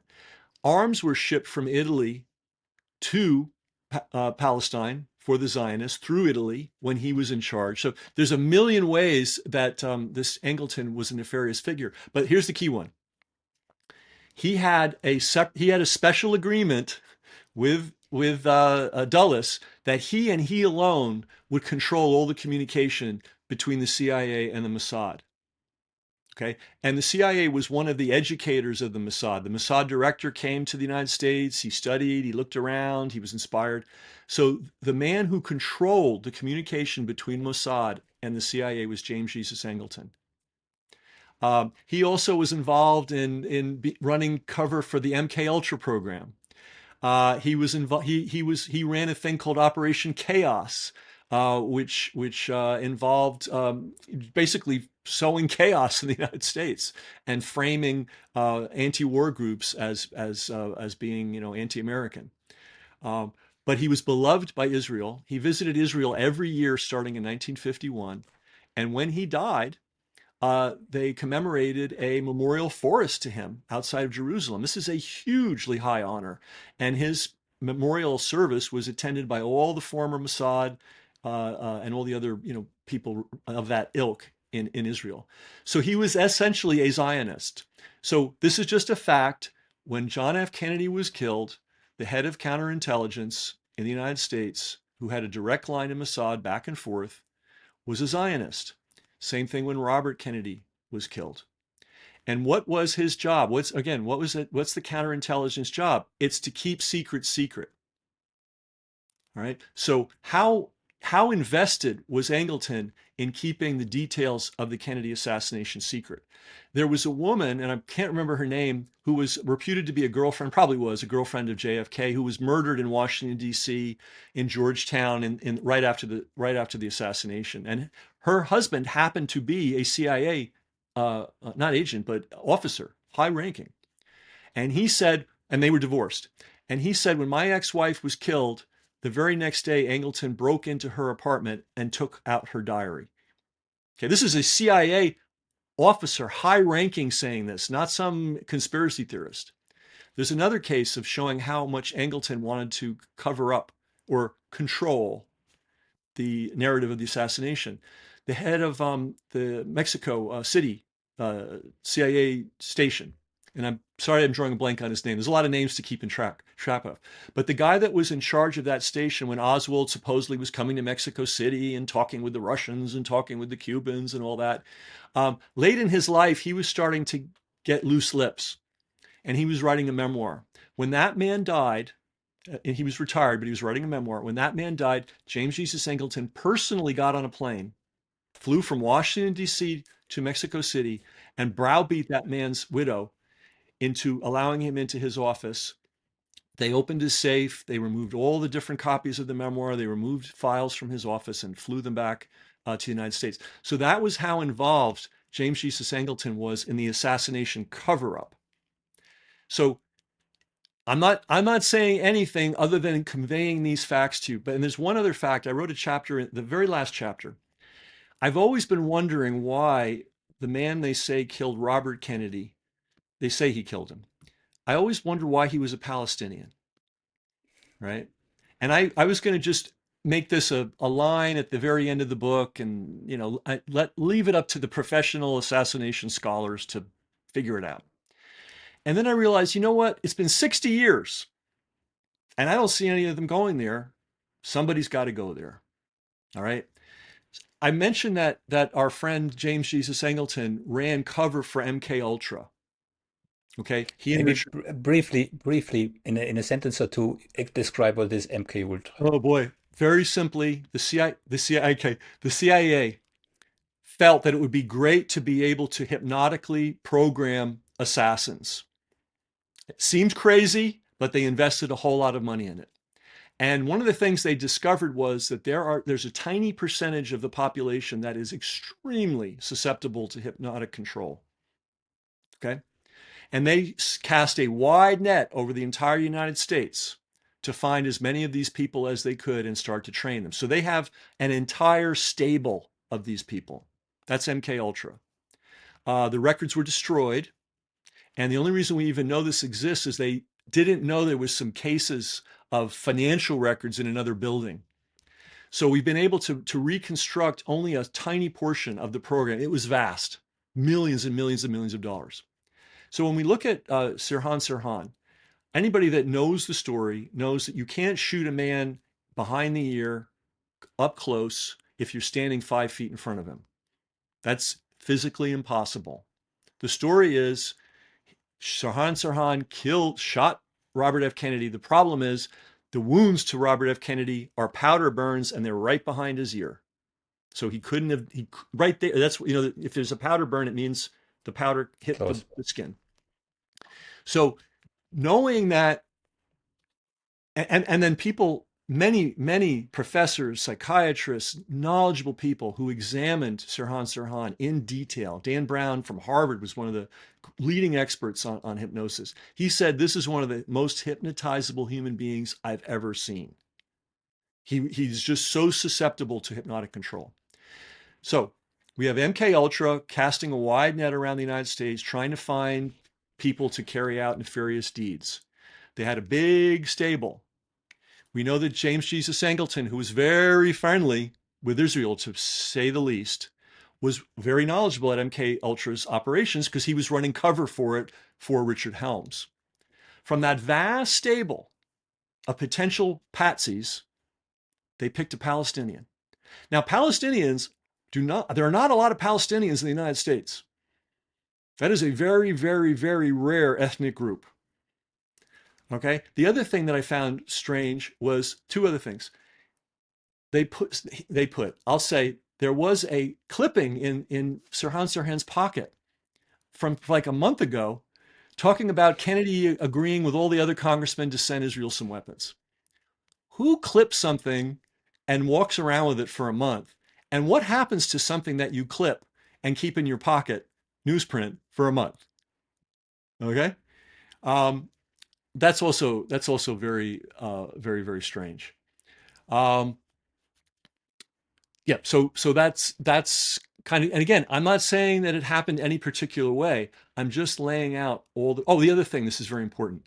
Arms were shipped from Italy to Palestine for the Zionists through Italy when he was in charge. So there's a million ways that this Angleton was a nefarious figure. But here's the key one: he had a special agreement with Dulles that he and he alone would control all the communication between the CIA and the Mossad. Okay. And the CIA was one of the educators of the Mossad. The Mossad director came to the United States. He studied, he looked around, he was inspired. So the man who controlled the communication between Mossad and the CIA was James Jesus Angleton. He also was involved in running cover for the MK Ultra program. He was involved. He ran a thing called Operation Chaos, which involved basically sowing chaos in the United States and framing anti-war groups as being anti-American. Um, but he was beloved by Israel. He visited Israel every year starting in 1951, and when he died, they commemorated a memorial forest to him outside of Jerusalem. This is a hugely high honor, and his memorial service was attended by all the former Mossad and all the other people of that ilk in Israel. So he was essentially a Zionist. So this is just a fact. When John F. Kennedy was killed, the head of counterintelligence in the United States, who had a direct line to Mossad back and forth, was a Zionist. Same thing when Robert Kennedy was killed. And what was his job? What was it? What's the counterintelligence job? It's to keep secrets secret. All right. So how invested was Angleton in keeping the details of the Kennedy assassination secret? There was a woman, and I can't remember her name, who was reputed to be a girlfriend, probably was a girlfriend of JFK, who was murdered in Washington D.C. in Georgetown, right after the assassination. And her husband happened to be a CIA, not agent, but officer, high ranking. And he said, and they were divorced. And he said, when my ex-wife was killed, The very next day, Angleton broke into her apartment and took out her diary. Okay, this is a CIA officer, high ranking, saying this, not some conspiracy theorist. There's another case of showing how much Angleton wanted to cover up or control the narrative of the assassination. The head of the Mexico City CIA station, and I'm sorry I'm drawing a blank on his name. There's a lot of names to keep in track of. But the guy that was in charge of that station when Oswald supposedly was coming to Mexico City and talking with the Russians and talking with the Cubans and all that, late in his life, he was starting to get loose lips, and he was writing a memoir. When that man died, and he was retired, but he was writing a memoir. When that man died, James Jesus Angleton personally got on a plane, flew from Washington, D.C. to Mexico City, and browbeat that man's widow into allowing him into his office. They opened his safe. They removed all the different copies of the memoir. They removed files from his office and flew them back to the United States. So that was how involved James Jesus Angleton was in the assassination cover-up. So I'm not saying anything other than conveying these facts to you. But and there's one other fact. I wrote a chapter, the very last chapter. I've always been wondering why the man they say killed Robert Kennedy, they say he killed him. I always wonder why he was a Palestinian, right? And I was going to just make this a line at the very end of the book, and leave it up to the professional assassination scholars to figure it out. And then I realized, you know what? It's been 60 years. And I don't see any of them going there. Somebody's got to go there. All right. I mentioned that our friend James Jesus Angleton ran cover for MK Ultra. Okay. He and Maybe Richard. briefly, in a sentence or two, describe what is MK Ultra. Oh boy. Very simply, the CIA felt that it would be great to be able to hypnotically program assassins. It seems crazy, but they invested a whole lot of money in it. And one of the things they discovered was that there's a tiny percentage of the population that is extremely susceptible to hypnotic control. Okay. And they cast a wide net over the entire United States to find as many of these people as they could and start to train them. So they have an entire stable of these people. That's MK Ultra. The records were destroyed. And the only reason we even know this exists is they didn't know there was some cases of financial records in another building. So we've been able to reconstruct only a tiny portion of the program. It was vast, millions and millions and millions of dollars. So when we look at Sirhan, anybody that knows the story knows that you can't shoot a man behind the ear up close if you're standing 5 feet in front of him. That's physically impossible. The story is Sirhan shot Robert F. Kennedy. The problem is the wounds to Robert F. Kennedy are powder burns, and they're right behind his ear. So he couldn't have, right there. That's, if there's a powder burn, it means the powder hit Close. the skin. So knowing that, and then people, many professors, psychiatrists, knowledgeable people who examined Sirhan in detail. Dan Brown from Harvard was one of the leading experts on hypnosis. He said this is one of the most hypnotizable human beings I've ever seen. He's just so susceptible to hypnotic control. So we have MK Ultra casting a wide net around the United States, trying to find people to carry out nefarious deeds. They had a big stable. We know that James Jesus Angleton, who was very friendly with Israel, to say the least, was very knowledgeable at MK Ultra's operations because he was running cover for it for Richard Helms. From that vast stable of potential patsies, they picked a Palestinian. Now, there are not a lot of Palestinians in the United States. That is a very, very, very rare ethnic group. Okay. The other thing that I found strange was two other things. I'll say there was a clipping in Sirhan's pocket from like a month ago talking about Kennedy agreeing with all the other congressmen to send Israel some weapons. Who clips something and walks around with it for a month? And what happens to something that you clip and keep in your pocket, newsprint, for a month? Okay. That's also very, very, very strange. Um, yeah, so that's kind of, and again, I'm not saying that it happened any particular way. I'm just laying out all the, oh, the other thing, this is very important.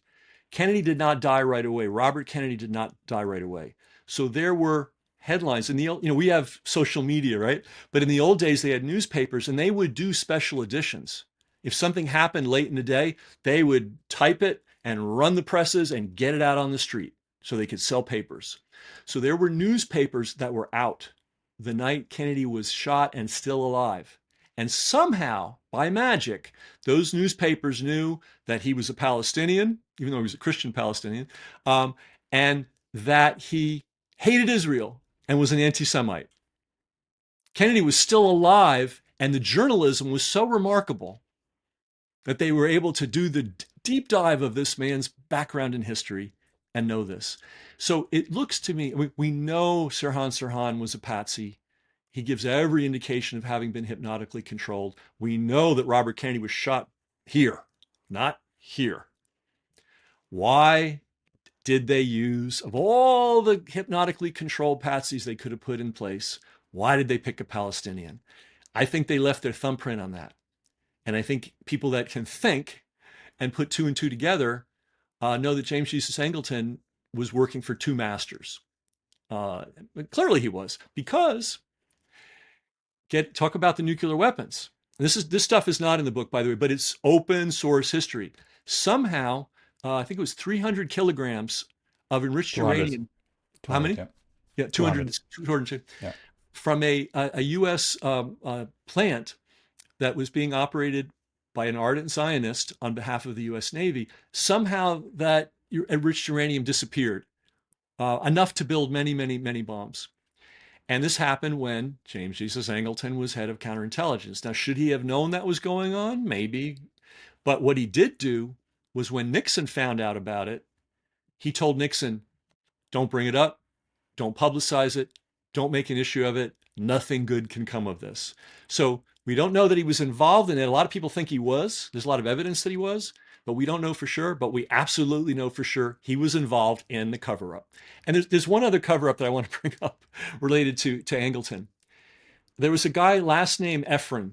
Kennedy did not die right away. Robert Kennedy did not die right away. So there were headlines in the old, we have social media, right? But in the old days, they had newspapers and they would do special editions. If something happened late in the day, they would type it and run the presses and get it out on the street so they could sell papers. So there were newspapers that were out the night Kennedy was shot and still alive. And somehow, by magic, those newspapers knew that he was a Palestinian, even though he was a Christian Palestinian, and that he hated Israel and was an anti Semite. Kennedy was still alive, and the journalism was so remarkable that they were able to do the deep dive of this man's background in history and know this. So it looks to me, we know Sirhan Sirhan was a patsy. He gives every indication of having been hypnotically controlled. We know that Robert Kennedy was shot here, not here. Why did they use, of all the hypnotically controlled patsies they could have put in place, why did they pick a Palestinian? I think they left their thumbprint on that. And I think people that can think and put two and two together know that James Jesus Angleton was working for two masters. Clearly he was, because talk about the nuclear weapons. This stuff is not in the book, by the way, but it's open source history. Somehow, I think it was 300 kilograms of enriched 200. uranium. How 200, many? yeah. Yeah, 200. 200 Yeah. from a U.S. Plant that was being operated by an ardent Zionist on behalf of the U.S. Navy. Somehow that enriched uranium disappeared, enough to build many, many, many bombs. And this happened when James Jesus Angleton was head of counterintelligence. Now, should he have known that was going on? Maybe. But what he did do was, when Nixon found out about it, he told Nixon, don't bring it up, don't publicize it, don't make an issue of it. Nothing good can come of this. So we don't know that he was involved in it. A lot of people think he was. There's a lot of evidence that he was, but we don't know for sure. But we absolutely know for sure he was involved in the cover-up. And there's one other cover-up that I want to bring up related to Angleton. There was a guy, last name Efron,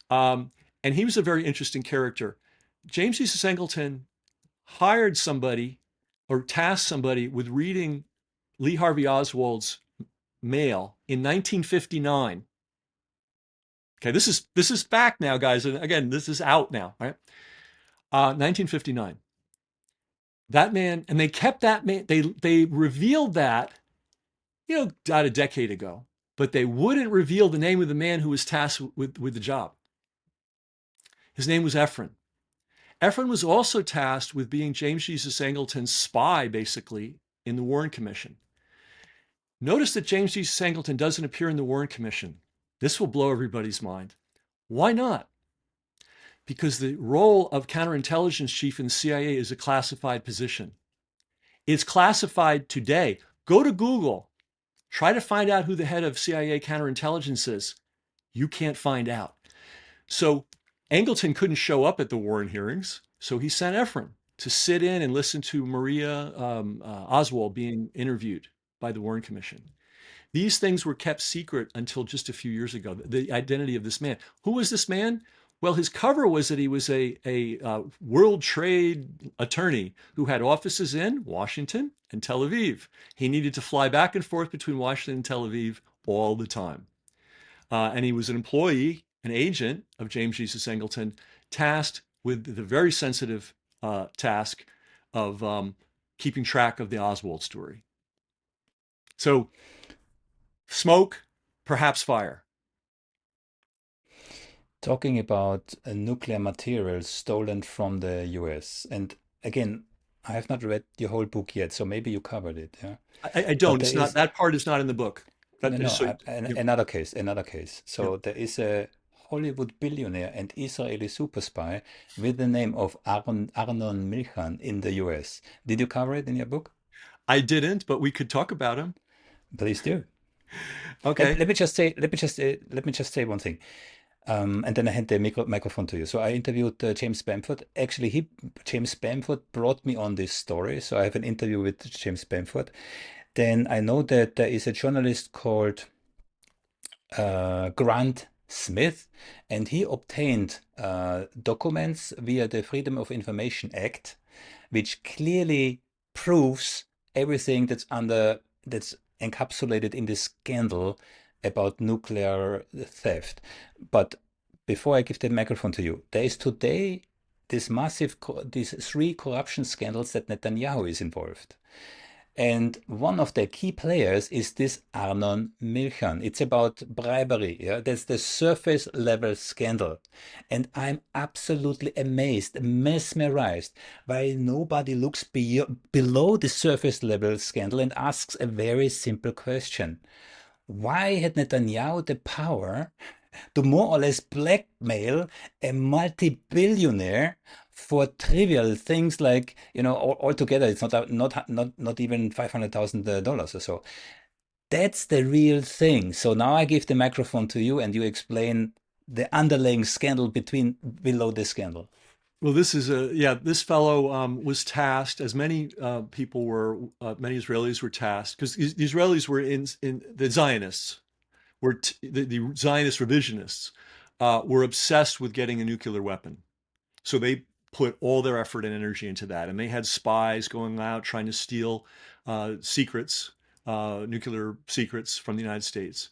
and he was a very interesting character. James Jesus Angleton hired somebody, or tasked somebody, with reading Lee Harvey Oswald's mail in 1959. Okay, this is back now, guys, and again, this is out now, right? 1959. That man, and they kept that man. They revealed that, about a decade ago, but they wouldn't reveal the name of the man who was tasked with the job. His name was Efron. Efron was also tasked with being James Jesus Angleton's spy, basically, in the Warren Commission. Notice that James Jesus Angleton doesn't appear in the Warren Commission. This will blow everybody's mind. Why not? Because the role of counterintelligence chief in the CIA is a classified position. It's classified today. Go to Google. Try to find out who the head of CIA counterintelligence is. You can't find out. So Angleton couldn't show up at the Warren hearings, so he sent Efron to sit in and listen to Maria Oswald being interviewed by the Warren Commission. These things were kept secret until just a few years ago, the identity of this man. Who was this man? Well, his cover was that he was a world trade attorney who had offices in Washington and Tel Aviv. He needed to fly back and forth between Washington and Tel Aviv all the time. And he was an employee, an agent of James Jesus Angleton, tasked with the very sensitive task of keeping track of the Oswald story. So, smoke, perhaps fire. Talking about nuclear materials stolen from the US. And again, I have not read your whole book yet, so maybe you covered it, yeah. I But don't. there It's not, is that part is not in the book. no, That is no, so. Yep, another case, another case. yep. So there is a Hollywood billionaire and Israeli super spy with the name of Arnon Milchan in the US. Did you cover it in your book? I didn't, but we could talk about him. Please do. Okay. Let me just say one thing. And then I hand the microphone to you. So I interviewed James Bamford. Actually, James Bamford brought me on this story. So I have an interview with James Bamford. then I know that there is a journalist called Grant Smith, and he obtained documents via the Freedom of Information Act, which clearly proves everything that's encapsulated in this scandal about nuclear theft. But before I give the microphone to you, there is today these three corruption scandals that Netanyahu is involved. And one of the key players is this Arnon Milchan. It's about bribery. Yeah, that's the surface level scandal. And I'm absolutely amazed, mesmerized, why nobody looks below the surface level scandal and asks a very simple question. Why had Netanyahu the power to more or less blackmail a multi-billionaire for trivial things like, altogether it's not even $500,000 or so. That's the real thing. So now I give the microphone to you and you explain the underlying scandal below this scandal. Well, this is this fellow was tasked, as many people were, many Israelis were tasked, because the Israelis were in the Zionists, the Zionist revisionists, were obsessed with getting a nuclear weapon. So they put all their effort and energy into that. And they had spies going out trying to steal secrets, nuclear secrets from the United States.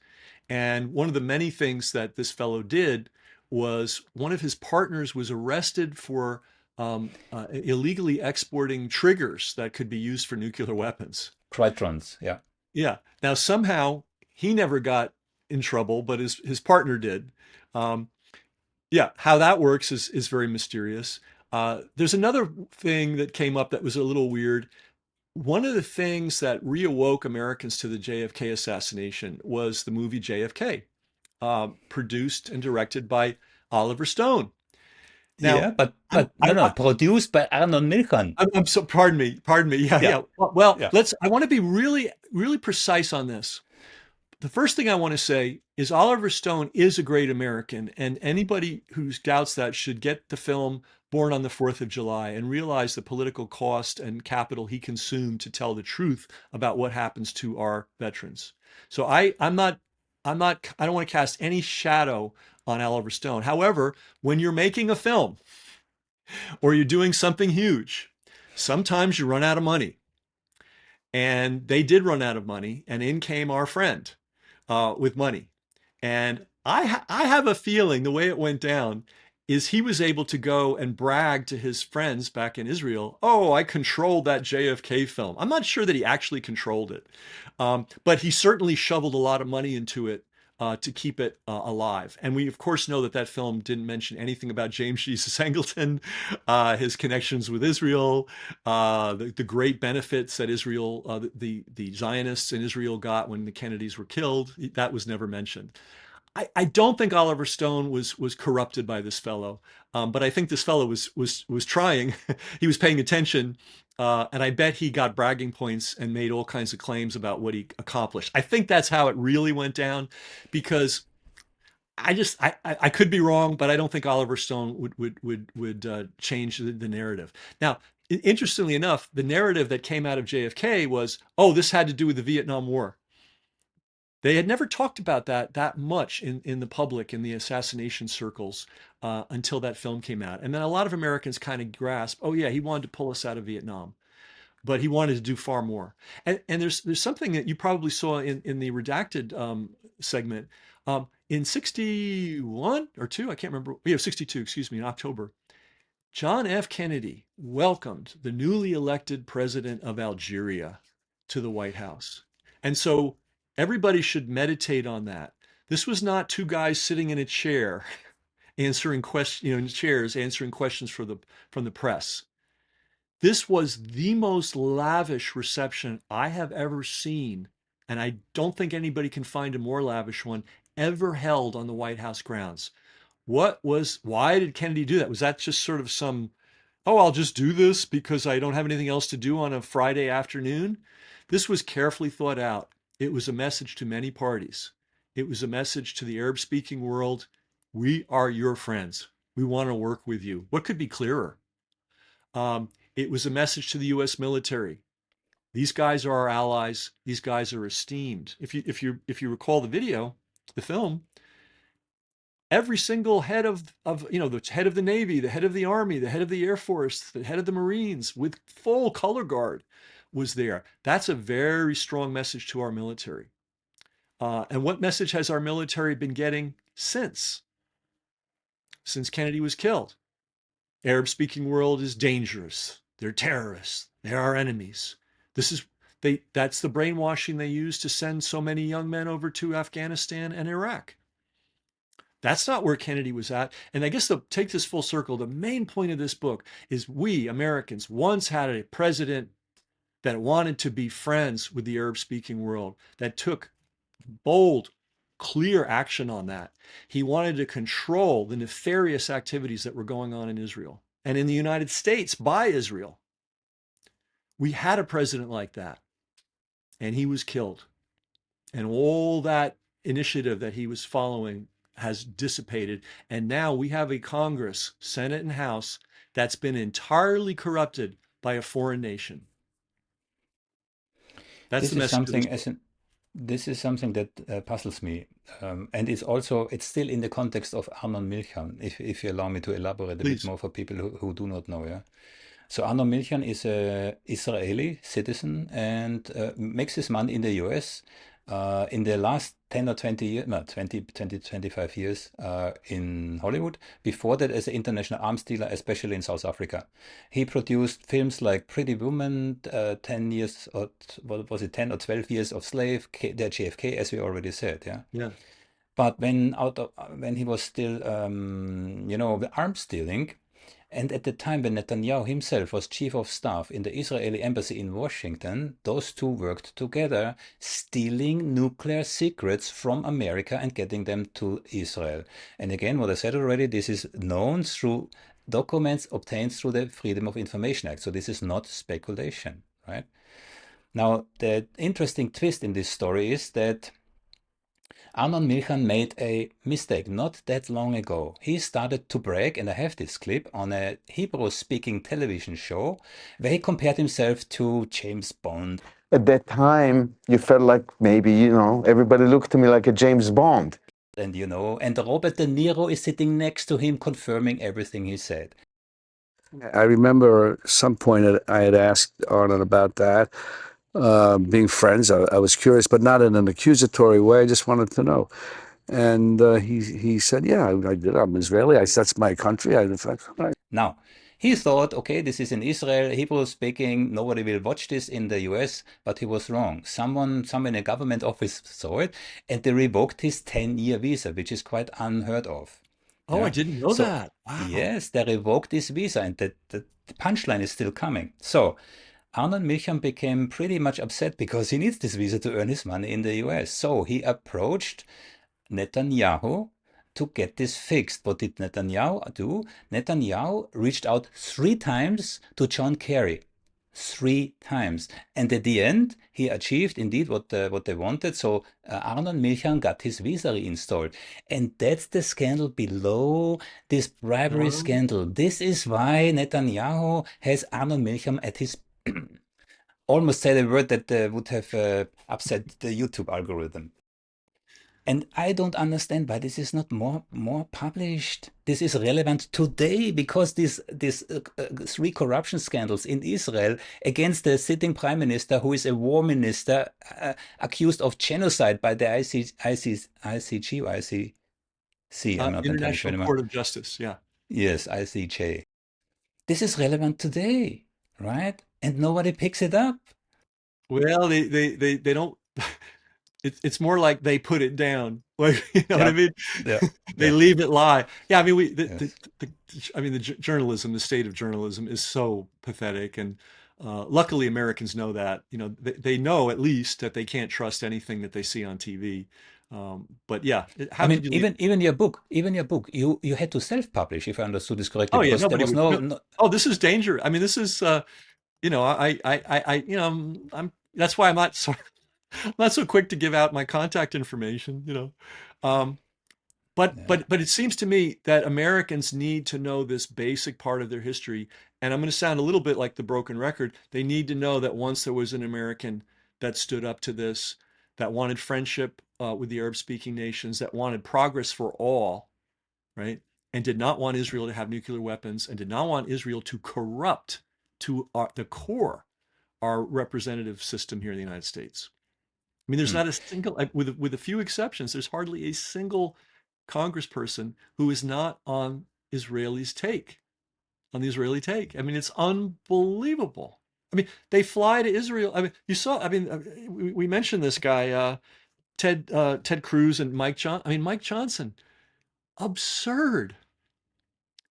And one of the many things that this fellow did was one of his partners was arrested for illegally exporting triggers that could be used for nuclear weapons. Critrons, yeah. Yeah. Now, somehow he never got in trouble, but his partner did. Um, yeah, how that works is very mysterious. There's another thing that came up that was a little weird. One of the things that reawoke Americans to the JFK assassination was the movie JFK, produced and directed by Oliver Stone. Now, Yeah, but I'm, but no, no, produced by Arnon Milchan. I'm so pardon me. Yeah, Yeah, yeah. Well, yeah. I want to be really, really precise on this. The first thing I want to say is Oliver Stone is a great American, and anybody who doubts that should get the film Born on the 4th of July and realize the political cost and capital he consumed to tell the truth about what happens to our veterans. So I don't want to cast any shadow on Oliver Stone. However, when you're making a film or you're doing something huge, sometimes you run out of money. And they did run out of money, and in came our friend with money. And I have a feeling the way it went down is he was able to go and brag to his friends back in Israel, oh, I controlled that JFK film. I'm not sure that he actually controlled it, but he certainly shoveled a lot of money into it to keep it alive. And we, of course, know that that film didn't mention anything about James Jesus Angleton, his connections with Israel, the great benefits that Israel, the Zionists in Israel got when the Kennedys were killed. That was never mentioned. I don't think Oliver Stone was corrupted by this fellow, but I think this fellow was trying. He was paying attention, and I bet he got bragging points and made all kinds of claims about what he accomplished. I think that's how it really went down, because I could be wrong, but I don't think Oliver Stone would change the narrative. Now, interestingly enough, the narrative that came out of JFK was, oh, this had to do with the Vietnam War. They had never talked about that much in the public, in the assassination circles, until that film came out. And then a lot of Americans kind of grasped, oh yeah, he wanted to pull us out of Vietnam, but he wanted to do far more. And there's something that you probably saw in the redacted segment. In 61 or 2, I can't remember. We have 62, excuse me, in October. John F. Kennedy welcomed the newly elected president of Algeria to the White House. And so everybody should meditate on that. This was not two guys sitting in a chair answering questions, in chairs answering questions from the press. This was the most lavish reception I have ever seen, and I don't think anybody can find a more lavish one ever held on the White House grounds. Why did Kennedy do that? Was that just sort of some, oh, I'll just do this because I don't have anything else to do on a Friday afternoon? This was carefully thought out. It was a message to many parties. It was a message to the Arab speaking world. We are your friends. We want to work with you. What could be clearer? It was a message to the US military. These guys are our allies. These guys are esteemed. If you recall the video, the film, every single head of the head of the Navy, the head of the Army, the head of the Air Force, the head of the Marines with full color guard was there. That's a very strong message to our military. And what message has our military been getting since Kennedy was killed? Arab speaking world is dangerous. They're terrorists. They're our enemies. This is that's the brainwashing they use to send so many young men over to Afghanistan and Iraq. That's not where Kennedy was at. And I guess to take this full circle, the main point of this book is we Americans once had a president that wanted to be friends with the Arab speaking world, that took bold, clear action on that. He wanted to control the nefarious activities that were going on in Israel and in the United States by Israel. We had a president like that, and he was killed. And all that initiative that he was following has dissipated. And now we have a Congress, Senate, and House that's been entirely corrupted by a foreign nation. That's This the is message of this something book. as an this is something that puzzles me, and it's still in the context of Arnon Milchan. If you allow me to elaborate a bit Please. more for people who do not know, yeah. So Arnon Milchan is a Israeli citizen and makes his money in the US. In the last 10 or 20 years, no, 25 years in Hollywood. Before that, as an international arms dealer, especially in South Africa. He produced films like Pretty Woman, 10 years, or what was it, 10 or 12 years of Slave, the JFK, as we already said, yeah. Yeah. But when he was still, the arms dealing, and at the time when Netanyahu himself was chief of staff in the Israeli embassy in Washington, those two worked together, stealing nuclear secrets from America and getting them to Israel. And again, what I said already, this is known through documents obtained through the Freedom of Information Act. So this is not speculation, right? Now, the interesting twist in this story is that Arnon Milchan made a mistake not that long ago. He started to brag, and I have this clip, on a Hebrew-speaking television show where he compared himself to James Bond. At that time, you felt like maybe, everybody looked to me like a James Bond. And Robert De Niro is sitting next to him confirming everything he said. I remember at some point I had asked Arnon about that, being friends. I was curious, but not in an accusatory way. I just wanted to know. And he said, yeah, I did. I'm Israeli. That's my country. Now, he thought, okay, this is in Israel, Hebrew speaking, nobody will watch this in the US, but he was wrong. Someone in a government office saw it, and they revoked his 10-year visa, which is quite unheard of. Oh, I Yeah. didn't know So, that. Wow. yes, they revoked his visa, and the punchline is still coming. So, Arnon Milchan became pretty much upset because he needs this visa to earn his money in the US. So, he approached Netanyahu to get this fixed. What did Netanyahu do? Netanyahu reached out 3 times to John Kerry. 3 times. And at the end, he achieved indeed what they wanted. So Arnon Milchan got his visa reinstalled. And that's the scandal below this bribery scandal. This is why Netanyahu has Arnon Milchan at his... almost said a word that would have upset the YouTube algorithm. And I don't understand why this is not more published. This is relevant today because these 3 corruption scandals in Israel against the sitting prime minister, who is a war minister, accused of genocide by the ICG or ICC. I'm not entirely sure International anymore. Court of Justice. Yeah. Yes, ICJ. This is relevant today, right? And nobody picks it up. Well, they don't. It's more like they put it down. Like, you know what I Yeah, mean? yeah, They yeah. leave it lie. Yeah, I mean, Yes. journalism, the state of journalism is so pathetic, and luckily Americans know that. You know, they know at least that they can't trust anything that they see on TV. But yeah, I how mean, could you leave? even your book, you had to self-publish, if I understood this correctly, Oh yeah, because there nobody was would. no, No, no oh, this is danger. I mean, this is. I'm. That's why I'm not so I'm not so quick to give out my contact information. Um, But yeah. but but it seems to me that Americans need to know this basic part of their history, And I'm going to sound a little bit like the broken record. They need to know that once there was an American that stood up to this, that wanted friendship with the Arab speaking nations, that wanted progress for all, right? And did not want Israel to have nuclear weapons and did not want Israel to corrupt to the core our representative system here in the United States. I mean, there's Mm. not a single, with a few exceptions, there's hardly a single congressperson who is not on Israeli's take, on the Israeli take. I mean, it's unbelievable. I mean, they fly to Israel. I mean, you saw. I mean, we mentioned this guy, Ted Cruz and Mike John. I mean, Mike Johnson, absurd.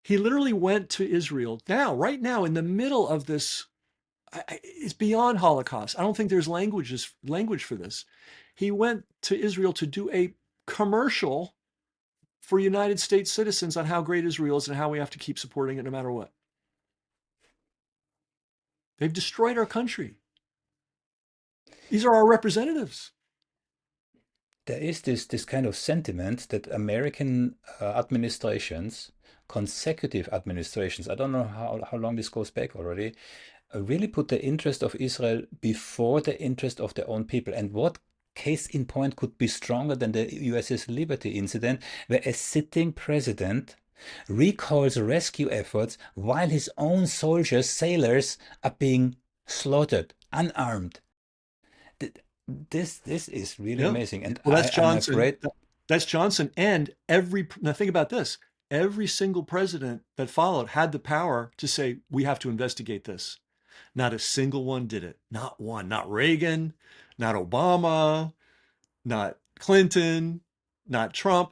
He literally went to Israel now, right now, in the middle of this. It's beyond Holocaust. I don't think there's language for this. He went to Israel to do a commercial for United States citizens on how great Israel is and how we have to keep supporting it no matter what. They've destroyed our country. These are our representatives. There is this kind of sentiment that American administrations, consecutive administrations, I don't know how long this goes back already, really put the interest of Israel before the interest of their own people. And what case in point could be stronger than the USS Liberty incident, where a sitting president recalls rescue efforts while his own soldiers, sailors, are being slaughtered, unarmed. This is really Yeah. amazing, and Well, that's I'm Johnson. afraid. That's Johnson. And now think about this. Every single president that followed had the power to say, we have to investigate this. Not a single one did it. Not one. Not Reagan, not Obama, not Clinton, not Trump.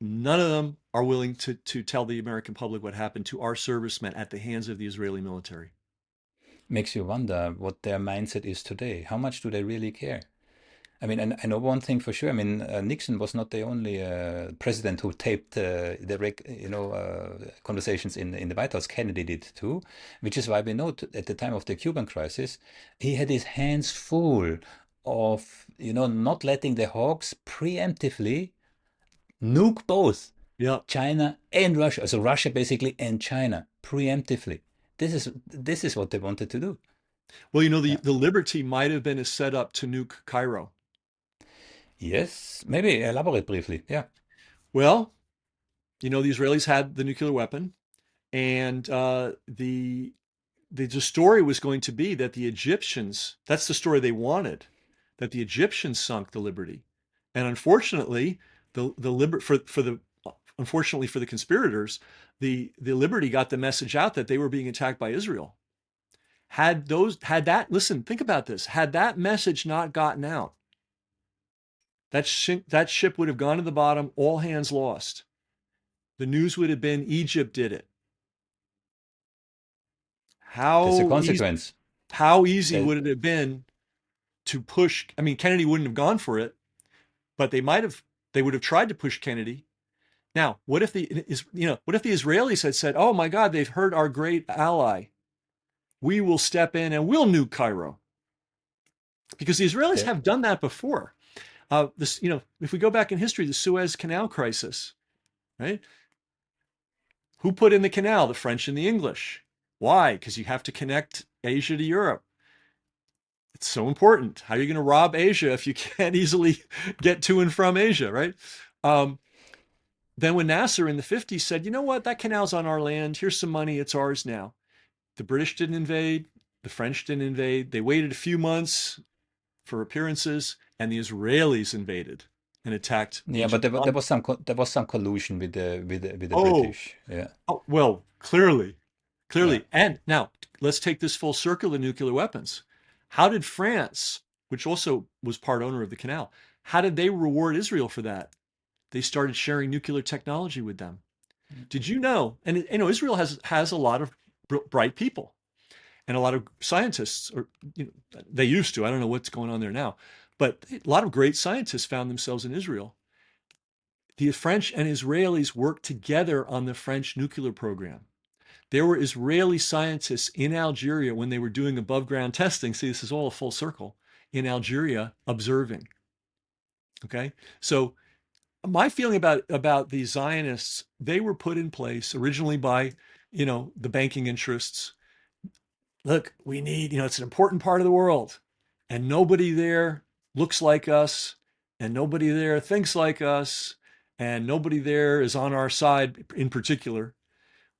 None of them are willing to tell the American public what happened to our servicemen at the hands of the Israeli military. Makes you wonder what their mindset is today. How much do they really care? I mean, and I know one thing for sure. I mean, Nixon was not the only president who taped conversations in the White House. Kennedy did too, which is why we know at the time of the Cuban crisis, he had his hands full of not letting the Hawks preemptively nuke both Yeah. China and Russia. So Russia basically and China preemptively. This is what they wanted to do. Well, the, Yeah. the Liberty might have been a setup to nuke Cairo. Yes, maybe elaborate briefly. Yeah. Well, the Israelis had the nuclear weapon, and the story was going to be that the Egyptians, that's the story they wanted, that the Egyptians sunk the Liberty. And unfortunately, the liber for the unfortunately for the conspirators, the Liberty got the message out that they were being attacked by Israel. Listen, think about this. Had that message not gotten out, that ship would have gone to the bottom, all hands lost. The news would have been Egypt did it. That's a How easy consequence. how easy That would it have been to push? I mean, Kennedy wouldn't have gone for it, but they would have tried to push Kennedy. Now, what if what if the Israelis had said, "Oh my God, they've hurt our great ally. We will step in and we'll nuke Cairo." Because the Israelis that have done that before. If we go back in history, the Suez Canal crisis, right? Who put in the canal? The French and the English. Why? Because you have to connect Asia to Europe. It's so important. How are you going to rob Asia if you can't easily get to and from Asia, right? Um, then when Nasser in the 50s said, you know what, that canal's on our land. Here's some money. It's ours now. The British didn't invade. The French didn't invade. They waited a few months for appearances, and the Israelis invaded and attacked yeah, but Egypt. there was some collusion with the Oh, British. Yeah. oh, well, clearly, Yeah. clearly. And now let's take this full circle of nuclear weapons. How did France, which also was part owner of the canal, how did they reward Israel for that? They started sharing nuclear technology with them. Did you know? And Israel has a lot of bright people and a lot of scientists, or they used to. I don't know what's going on there now, but a lot of great scientists found themselves in Israel. The French and Israelis worked together on the French nuclear program. There were Israeli scientists in Algeria when they were doing above ground testing. See, this is all a full circle in Algeria observing. Okay. So my feeling about these Zionists, they were put in place originally by, the banking interests. look, we need, it's an important part of the world, and nobody there looks like us, and nobody there thinks like us, and nobody there is on our side in particular.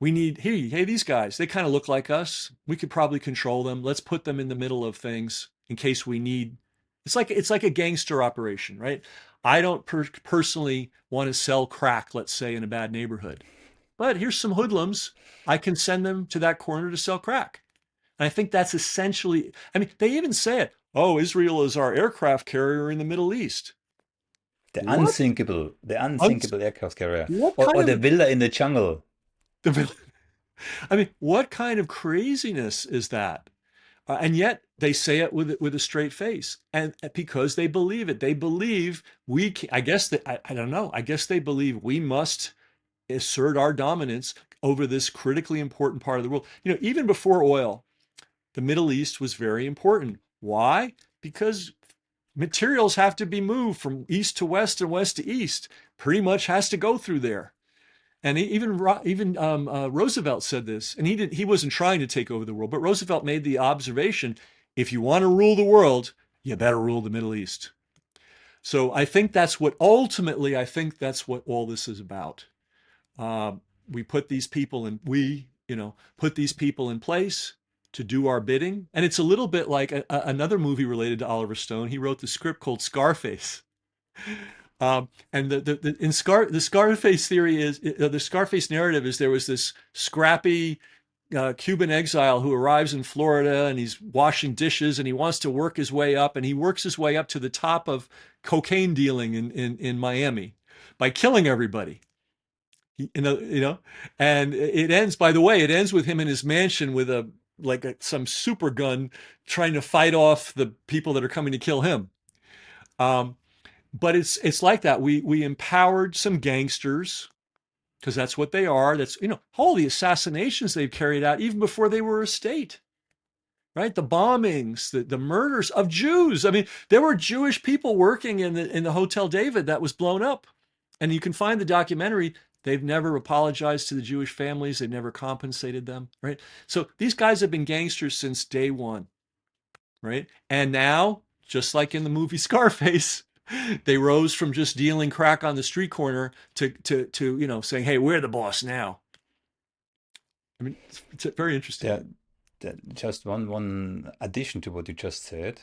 We need, hey, these guys, they kind of look like us. We could probably control them. Let's put them in the middle of things in case we need. It's like a gangster operation, right? I don't personally want to sell crack, let's say, in a bad neighborhood, but here's some hoodlums. I can send them to that corner to sell crack. And I think that's essentially, I mean, they even say it. Oh, Israel is our aircraft carrier in the Middle East. What? The Uns- unsinkable aircraft carrier, What or kind the of, villa in the jungle. I mean, what kind of craziness is that? And yet they say it with a straight face, and because they believe it, they believe we. Can, I guess that I don't know. I guess they believe we must assert our dominance over this critically important part of the world. Even before oil, the Middle East was very important. Why? Because materials have to be moved from east to west and west to east. Pretty much has to go through there. And even Roosevelt said this, and he wasn't trying to take over the world, but Roosevelt made the observation: if you want to rule the world, you better rule the Middle East. So I think that's what ultimately I think that's what all this is about. Uh, we put these people in put these people in place to do our bidding, and it's a little bit like another movie related to Oliver Stone. He wrote the script called Scarface. And the Scarface theory is the Scarface narrative is there was this scrappy Cuban exile who arrives in Florida and he's washing dishes and he wants to work his way up, and he works his way up to the top of cocaine dealing in Miami by killing everybody. And it ends, by the way, it ends with him in his mansion with some super gun trying to fight off the people that are coming to kill him. But it's like that. We empowered some gangsters because that's what they are. That's all the assassinations they've carried out even before they were a state, right? The bombings, the murders of Jews. I mean, there were Jewish people working in the Hotel David that was blown up, and you can find the documentary. They've never apologized to the Jewish families. They've never compensated them, right? So these guys have been gangsters since day one, right? And now, just like in the movie Scarface, they rose from just dealing crack on the street corner to saying, "Hey, we're the boss now." I mean, it's very interesting. Just one addition to what you just said.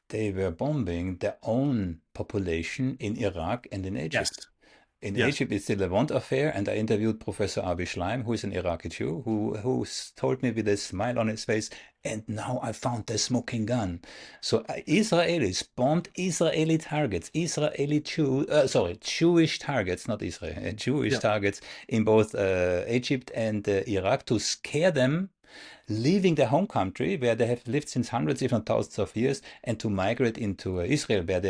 They were bombing their own population in Iraq and in Yes. Egypt. In Yes. Egypt, it's the Levant affair, and I interviewed Professor Avi Schleim, who is an Iraqi Jew, who told me with a smile on his face, and now I found the smoking gun. So Israelis bombed Israeli targets, Jewish targets, not Israel, Jewish Yeah. targets in both Egypt and Iraq to scare them, leaving their home country where they have lived since hundreds, if not thousands of years, and to migrate into Israel, where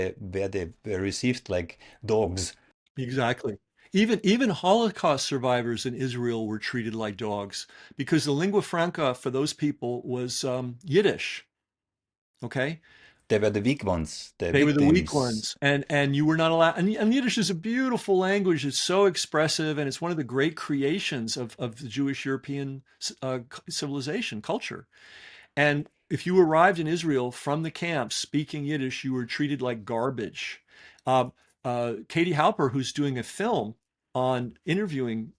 they were received like dogs. Exactly. Even Holocaust survivors in Israel were treated like dogs because the lingua franca for those people was Yiddish. Okay, They were the weak ones, the they were the weak victims. ones, and you were not allowed. And Yiddish is a beautiful language. It's so expressive, and it's one of the great creations of the Jewish European civilization culture. And if you arrived in Israel from the camp speaking Yiddish, you were treated like garbage. Uh, Katie Halper, who's doing a film on interviewing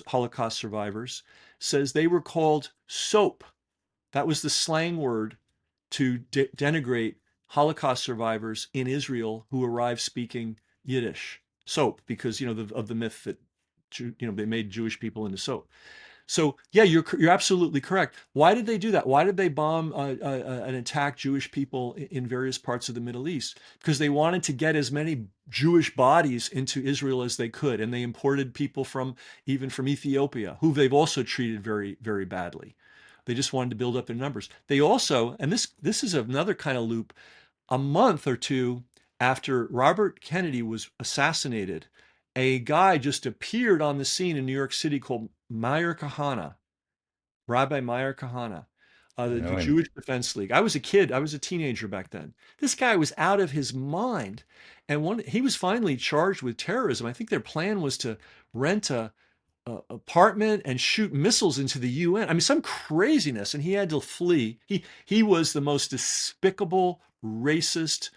Holocaust survivors, says they were called soap. That was the slang word to denigrate Holocaust survivors in Israel who arrived speaking Yiddish. Soap, because of the myth that they made Jewish people into soap. So yeah, you're absolutely correct. Why did they do that? Why did they bomb and attack Jewish people in various parts of the Middle East? Because they wanted to get as many Jewish bodies into Israel as they could, and they imported people even from Ethiopia, who they've also treated very, very badly. They just wanted to build up their numbers. They also, and this is another kind of loop, a month or two after Robert Kennedy was assassinated, a guy just appeared on the scene in New York City called Meir Kahane, Rabbi Meir Kahane, I the know him. Jewish Defense League. I was a kid. I was a teenager back then. This guy was out of his mind. And he was finally charged with terrorism. I think their plan was to rent apartment and shoot missiles into the UN. I mean, some craziness, and he had to flee. He was the most despicable, racist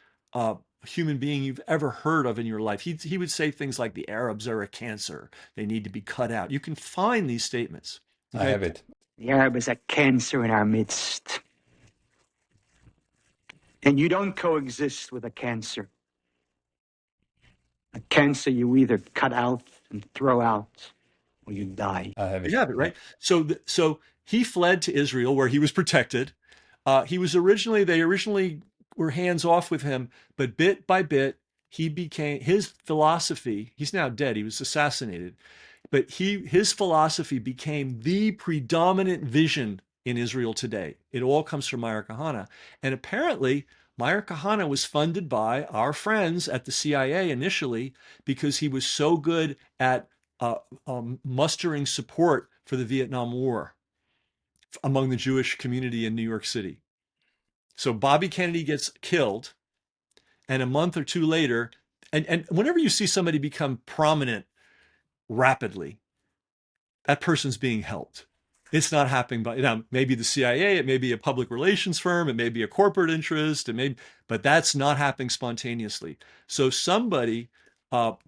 human being you've ever heard of in your life. He would say things like the Arabs are a cancer; they need to be cut out. You can find these statements. I Okay, have it. The Arab is a cancer in our midst. And you don't coexist with a cancer. A cancer you either cut out and throw out, or you die. I have it. you have it right. So he fled to Israel where he was protected. They originally were hands off with him, but bit by bit, he became his philosophy. He's now dead. He was assassinated, but his philosophy became the predominant vision in Israel today. It all comes from Meir Kahane, and apparently Meir Kahane was funded by our friends at the CIA initially because he was so good at mustering support for the Vietnam War among the Jewish community in New York City. So Bobby Kennedy gets killed, and a month or two later, and whenever you see somebody become prominent rapidly, that person's being helped. It's not happening by now. Maybe the CIA, it may be a public relations firm, it may be a corporate interest, but that's not happening spontaneously. So somebody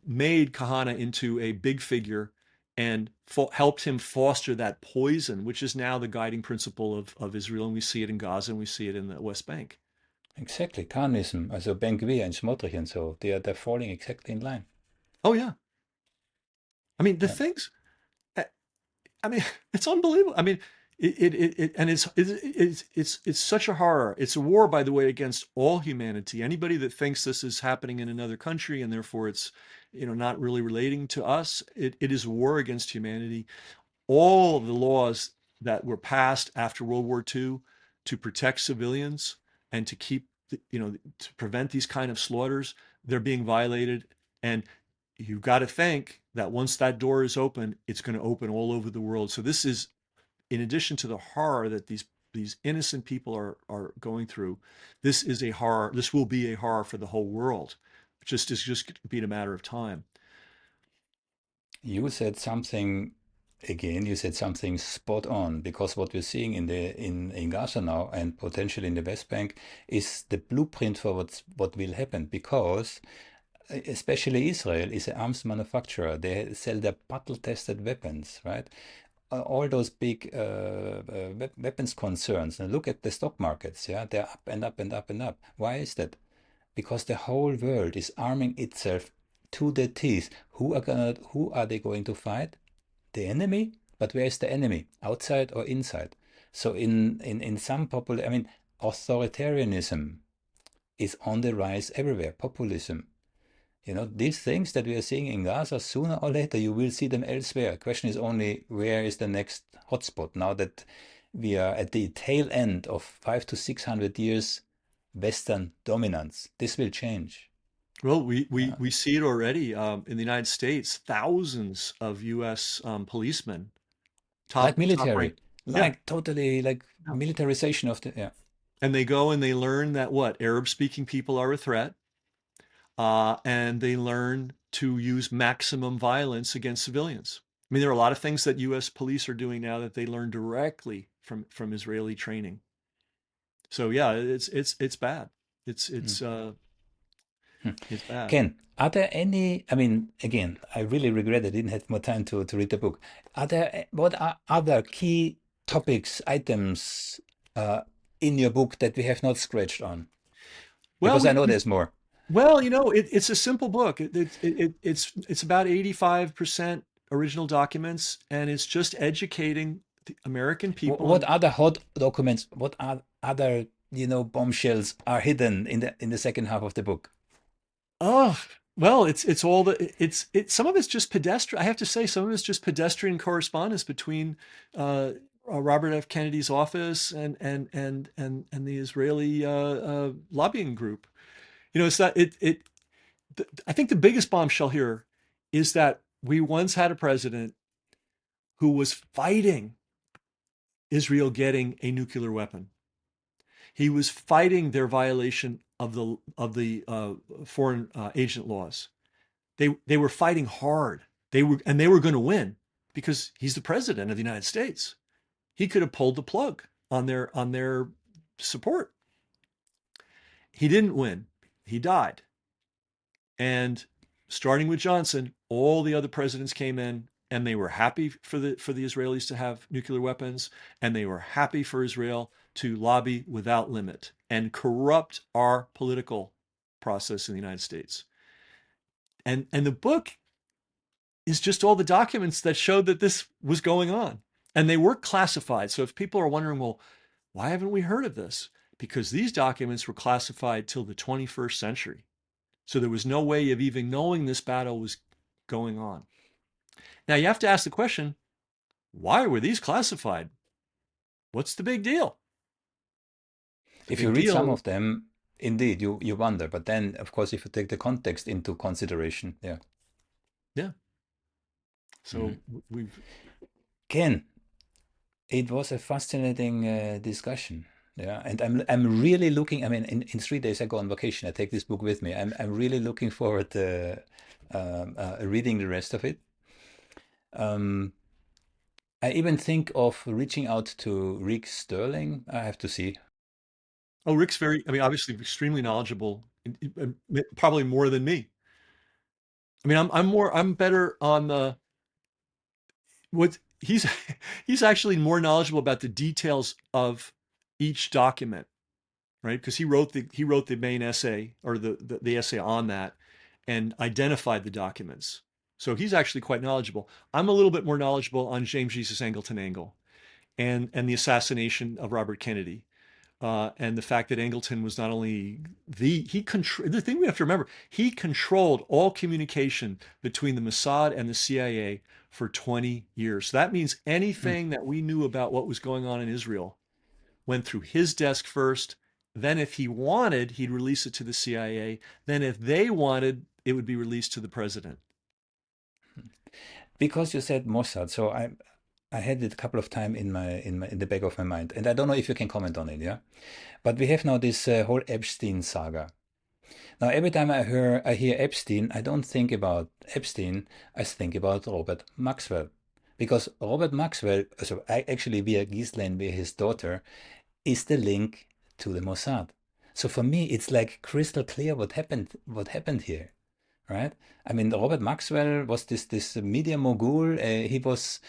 made Kahane into a big figure and helped him foster that poison, which is now the guiding principle of Israel, and we see it in Gaza and we see it in the West Bank. Exactly. Carnism, also Ben Gvir and Smotrich and so, they're falling exactly in line. Oh yeah, I mean the Yeah. things. I mean, it's unbelievable. I mean, it's such a horror. It's a war, by the way, against all humanity. Anybody that thinks this is happening in another country and therefore it's, not really relating to us, it is a war against humanity. All the laws that were passed after World War II to protect civilians and to keep, to prevent these kind of slaughters, they're being violated. And you've got to think that once that door is open, it's going to open all over the world. So this is, in addition to the horror that these innocent people are going through, this is a horror. This will be a horror for the whole world. It's just being a matter of time. You said something again, you said something spot on, because what we're seeing in Gaza now and potentially in the West Bank is the blueprint for what will happen, because especially Israel is an arms manufacturer. They sell their battle-tested weapons, right? All those big weapons concerns. And look at the stock markets, yeah, they're up and up and up and up. Why is that? Because the whole world is arming itself to the teeth. Who are they going to fight? The enemy? But where is the enemy? Outside or inside? So in some I mean, authoritarianism is on the rise everywhere. Populism. These things that we are seeing in Gaza, sooner or later you will see them elsewhere. Question is only, where is the next hotspot? Now that we are at the tail end of 500 to 600 years Western dominance, this will change. Well, we see it already in the United States. Thousands of U.S. Policemen, Like top military, rank, yeah, totally like militarization of the, yeah. and they go and they learn that what Arab-speaking people are a threat, and they learn to use maximum violence against civilians. I mean, there are a lot of things that U.S. police are doing now that they learn directly from Israeli training. So yeah, it's bad. It's it's uh, it's bad. Ken, are there any, I mean, again, I really regret I didn't have more time to read the book. What are other key topics, items in your book that we have not scratched on? Well, Because I know there's more. well, it's a simple book. It's about 85% original documents, and it's just educating the American people. What other hot documents, what are other, bombshells are hidden in the second half of the book? Oh, well, it's all some of it's just pedestrian. I have to say, some of it's just pedestrian correspondence between Robert F. Kennedy's office and the Israeli lobbying group. It's not it. I think the biggest bombshell here is that we once had a president who was fighting Israel getting a nuclear weapon. He was fighting their violation of the foreign agent laws. They were fighting hard. They were going to win. because he's the president of the United States. He could have pulled the plug on their support. He didn't win. He died. And starting with Johnson, all the other presidents came in and they were happy for the Israelis to have nuclear weapons, and they were happy for Israel to lobby without limit and corrupt our political process in the United States. And the book is just all the documents that showed that this was going on. And they were classified. So if people are wondering, well, why haven't we heard of this? Because these documents were classified till the 21st century. So there was no way of even knowing this battle was going on. Now you have to ask the question, why were these classified? What's the big deal? If you read some of them, indeed, you wonder. But then, of course, if you take the context into consideration, yeah. Yeah. So we've... Ken, it was a fascinating discussion. Yeah, and I'm really looking. I mean, in 3 days I go on vacation. I take this book with me. I'm really looking forward to reading the rest of it. I even think of reaching out to Rick Sterling. I have to see. Oh, Rick's obviously extremely knowledgeable, probably more than me. I mean, I'm better on the what he's actually more knowledgeable about the details of each document, right? Because he wrote the main essay, or the essay on that, and identified the documents. So he's actually quite knowledgeable. I'm a little bit more knowledgeable on James Jesus Angleton Angle and the assassination of Robert Kennedy. And the fact that Angleton was not only the thing we have to remember, he controlled all communication between the Mossad and the CIA for 20 years. So that means anything that we knew about what was going on in Israel went through his desk first. Then if he wanted, he'd release it to the CIA. Then if they wanted, it would be released to the president. Because you said Mossad, so I had it a couple of times in the back of my mind, and I don't know if you can comment on it, yeah. But we have now this whole Epstein saga. Now, every time I hear Epstein, I don't think about Epstein. I think about Robert Maxwell, because Robert Maxwell, so actually via Ghislaine, via his daughter, is the link to the Mossad. So for me, it's like crystal clear what happened here. Right? I mean, Robert Maxwell was this media mogul. He was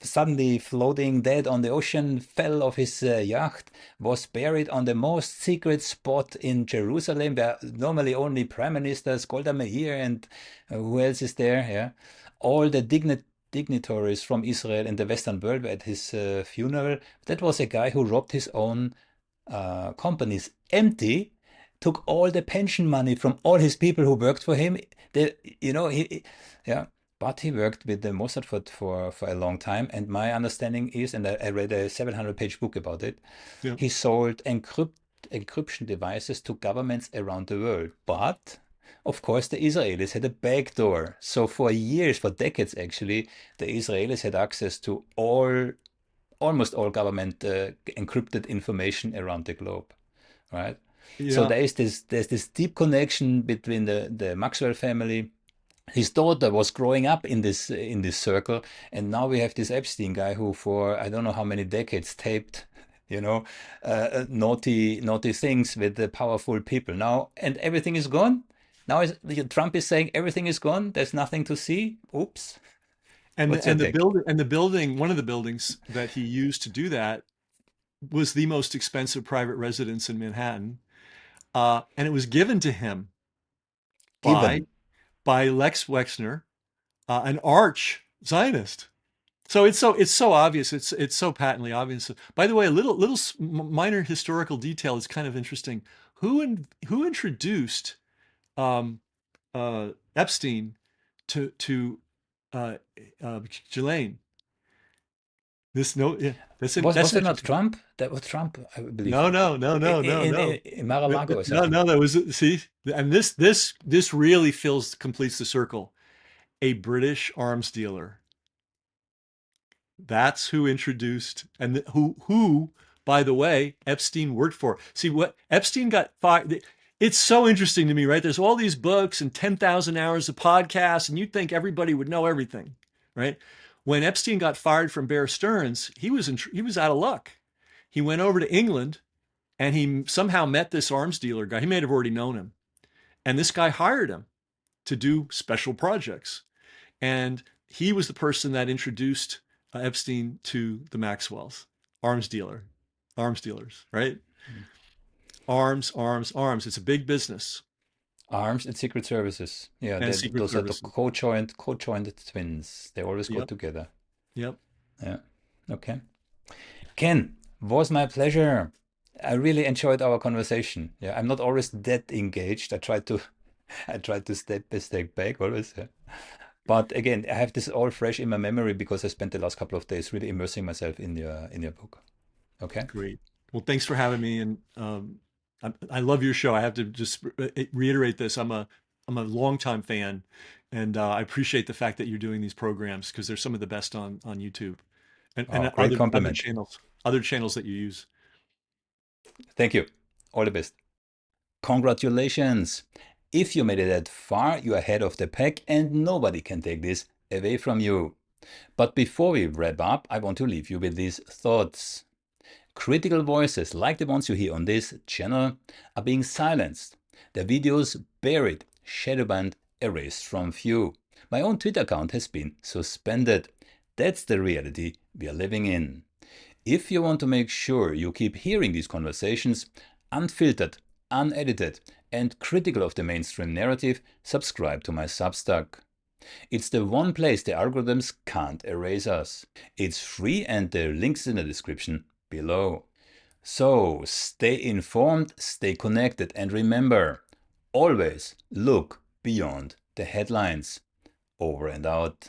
suddenly floating dead on the ocean, fell off his yacht, was buried on the most secret spot in Jerusalem, where normally only Prime Ministers, Golda Meir, and who else is there? Yeah, all the dignitaries from Israel and the Western world were at his funeral. That was a guy who robbed his own companies empty, took all the pension money from all his people who worked for him. But he worked with the Mossad for a long time. And my understanding is, and I read a 700-page book about it, yeah. He sold encryption devices to governments around the world. But, of course, the Israelis had a backdoor. So for years, for decades actually, the Israelis had access to almost all government encrypted information around the globe, right? Yeah. So there's this deep connection between the Maxwell family. His daughter was growing up in this circle, and now we have this Epstein guy who, for I don't know how many decades, taped, naughty things with the powerful people. Now, and everything is gone. Now Trump is saying everything is gone. There's nothing to see. Oops. And the building, one of the buildings that he used to do that was the most expensive private residence in Manhattan. And it was given to him by Lex Wexner, an arch Zionist. So it's so obvious. It's so patently obvious. By the way, a little minor historical detail is kind of interesting. Who introduced Epstein to Ghislaine? Was that not Trump? That was Trump, I believe. No. In Mar-a-Lago or something. No. That was, see, and this really completes the circle. A British arms dealer. That's who introduced, and who, by the way, Epstein worked for. See, what Epstein got fired. It's so interesting to me, right? There's all these books and 10,000 hours of podcasts, and you'd think everybody would know everything, right? When Epstein got fired from Bear Stearns, he was out of luck. He went over to England and he somehow met this arms dealer guy. He may have already known him. And this guy hired him to do special projects. And he was the person that introduced Epstein to the Maxwells, arms dealers, right? Arms. It's a big business. Arms and secret services. Yeah, And secret those services. are the co-joined twins. They always go Yep. together. Yep. Yeah. Okay. Ken, was my pleasure. I really enjoyed our conversation. Yeah, I'm not always that engaged. I try to step back always. Yeah. But again, I have this all fresh in my memory because I spent the last couple of days really immersing myself in your book. Okay. Great. Well, thanks for having me. And I love your show. I have to just reiterate this. I'm a longtime fan, and I appreciate the fact that you're doing these programs because they're some of the best on YouTube and Great other compliment. channels that you use. Thank you. All the best. Congratulations. If you made it that far, you're ahead of the pack and nobody can take this away from you. But before we wrap up, I want to leave you with these thoughts. Critical voices like the ones you hear on this channel are being silenced. Their videos buried, shadow banned, erased from view. My own Twitter account has been suspended. That's the reality we are living in. If you want to make sure you keep hearing these conversations, unfiltered, unedited, and critical of the mainstream narrative, subscribe to my Substack. It's the one place the algorithms can't erase us. It's free and the link's in the description below. So stay informed, stay connected, and remember, always look beyond the headlines. Over and out.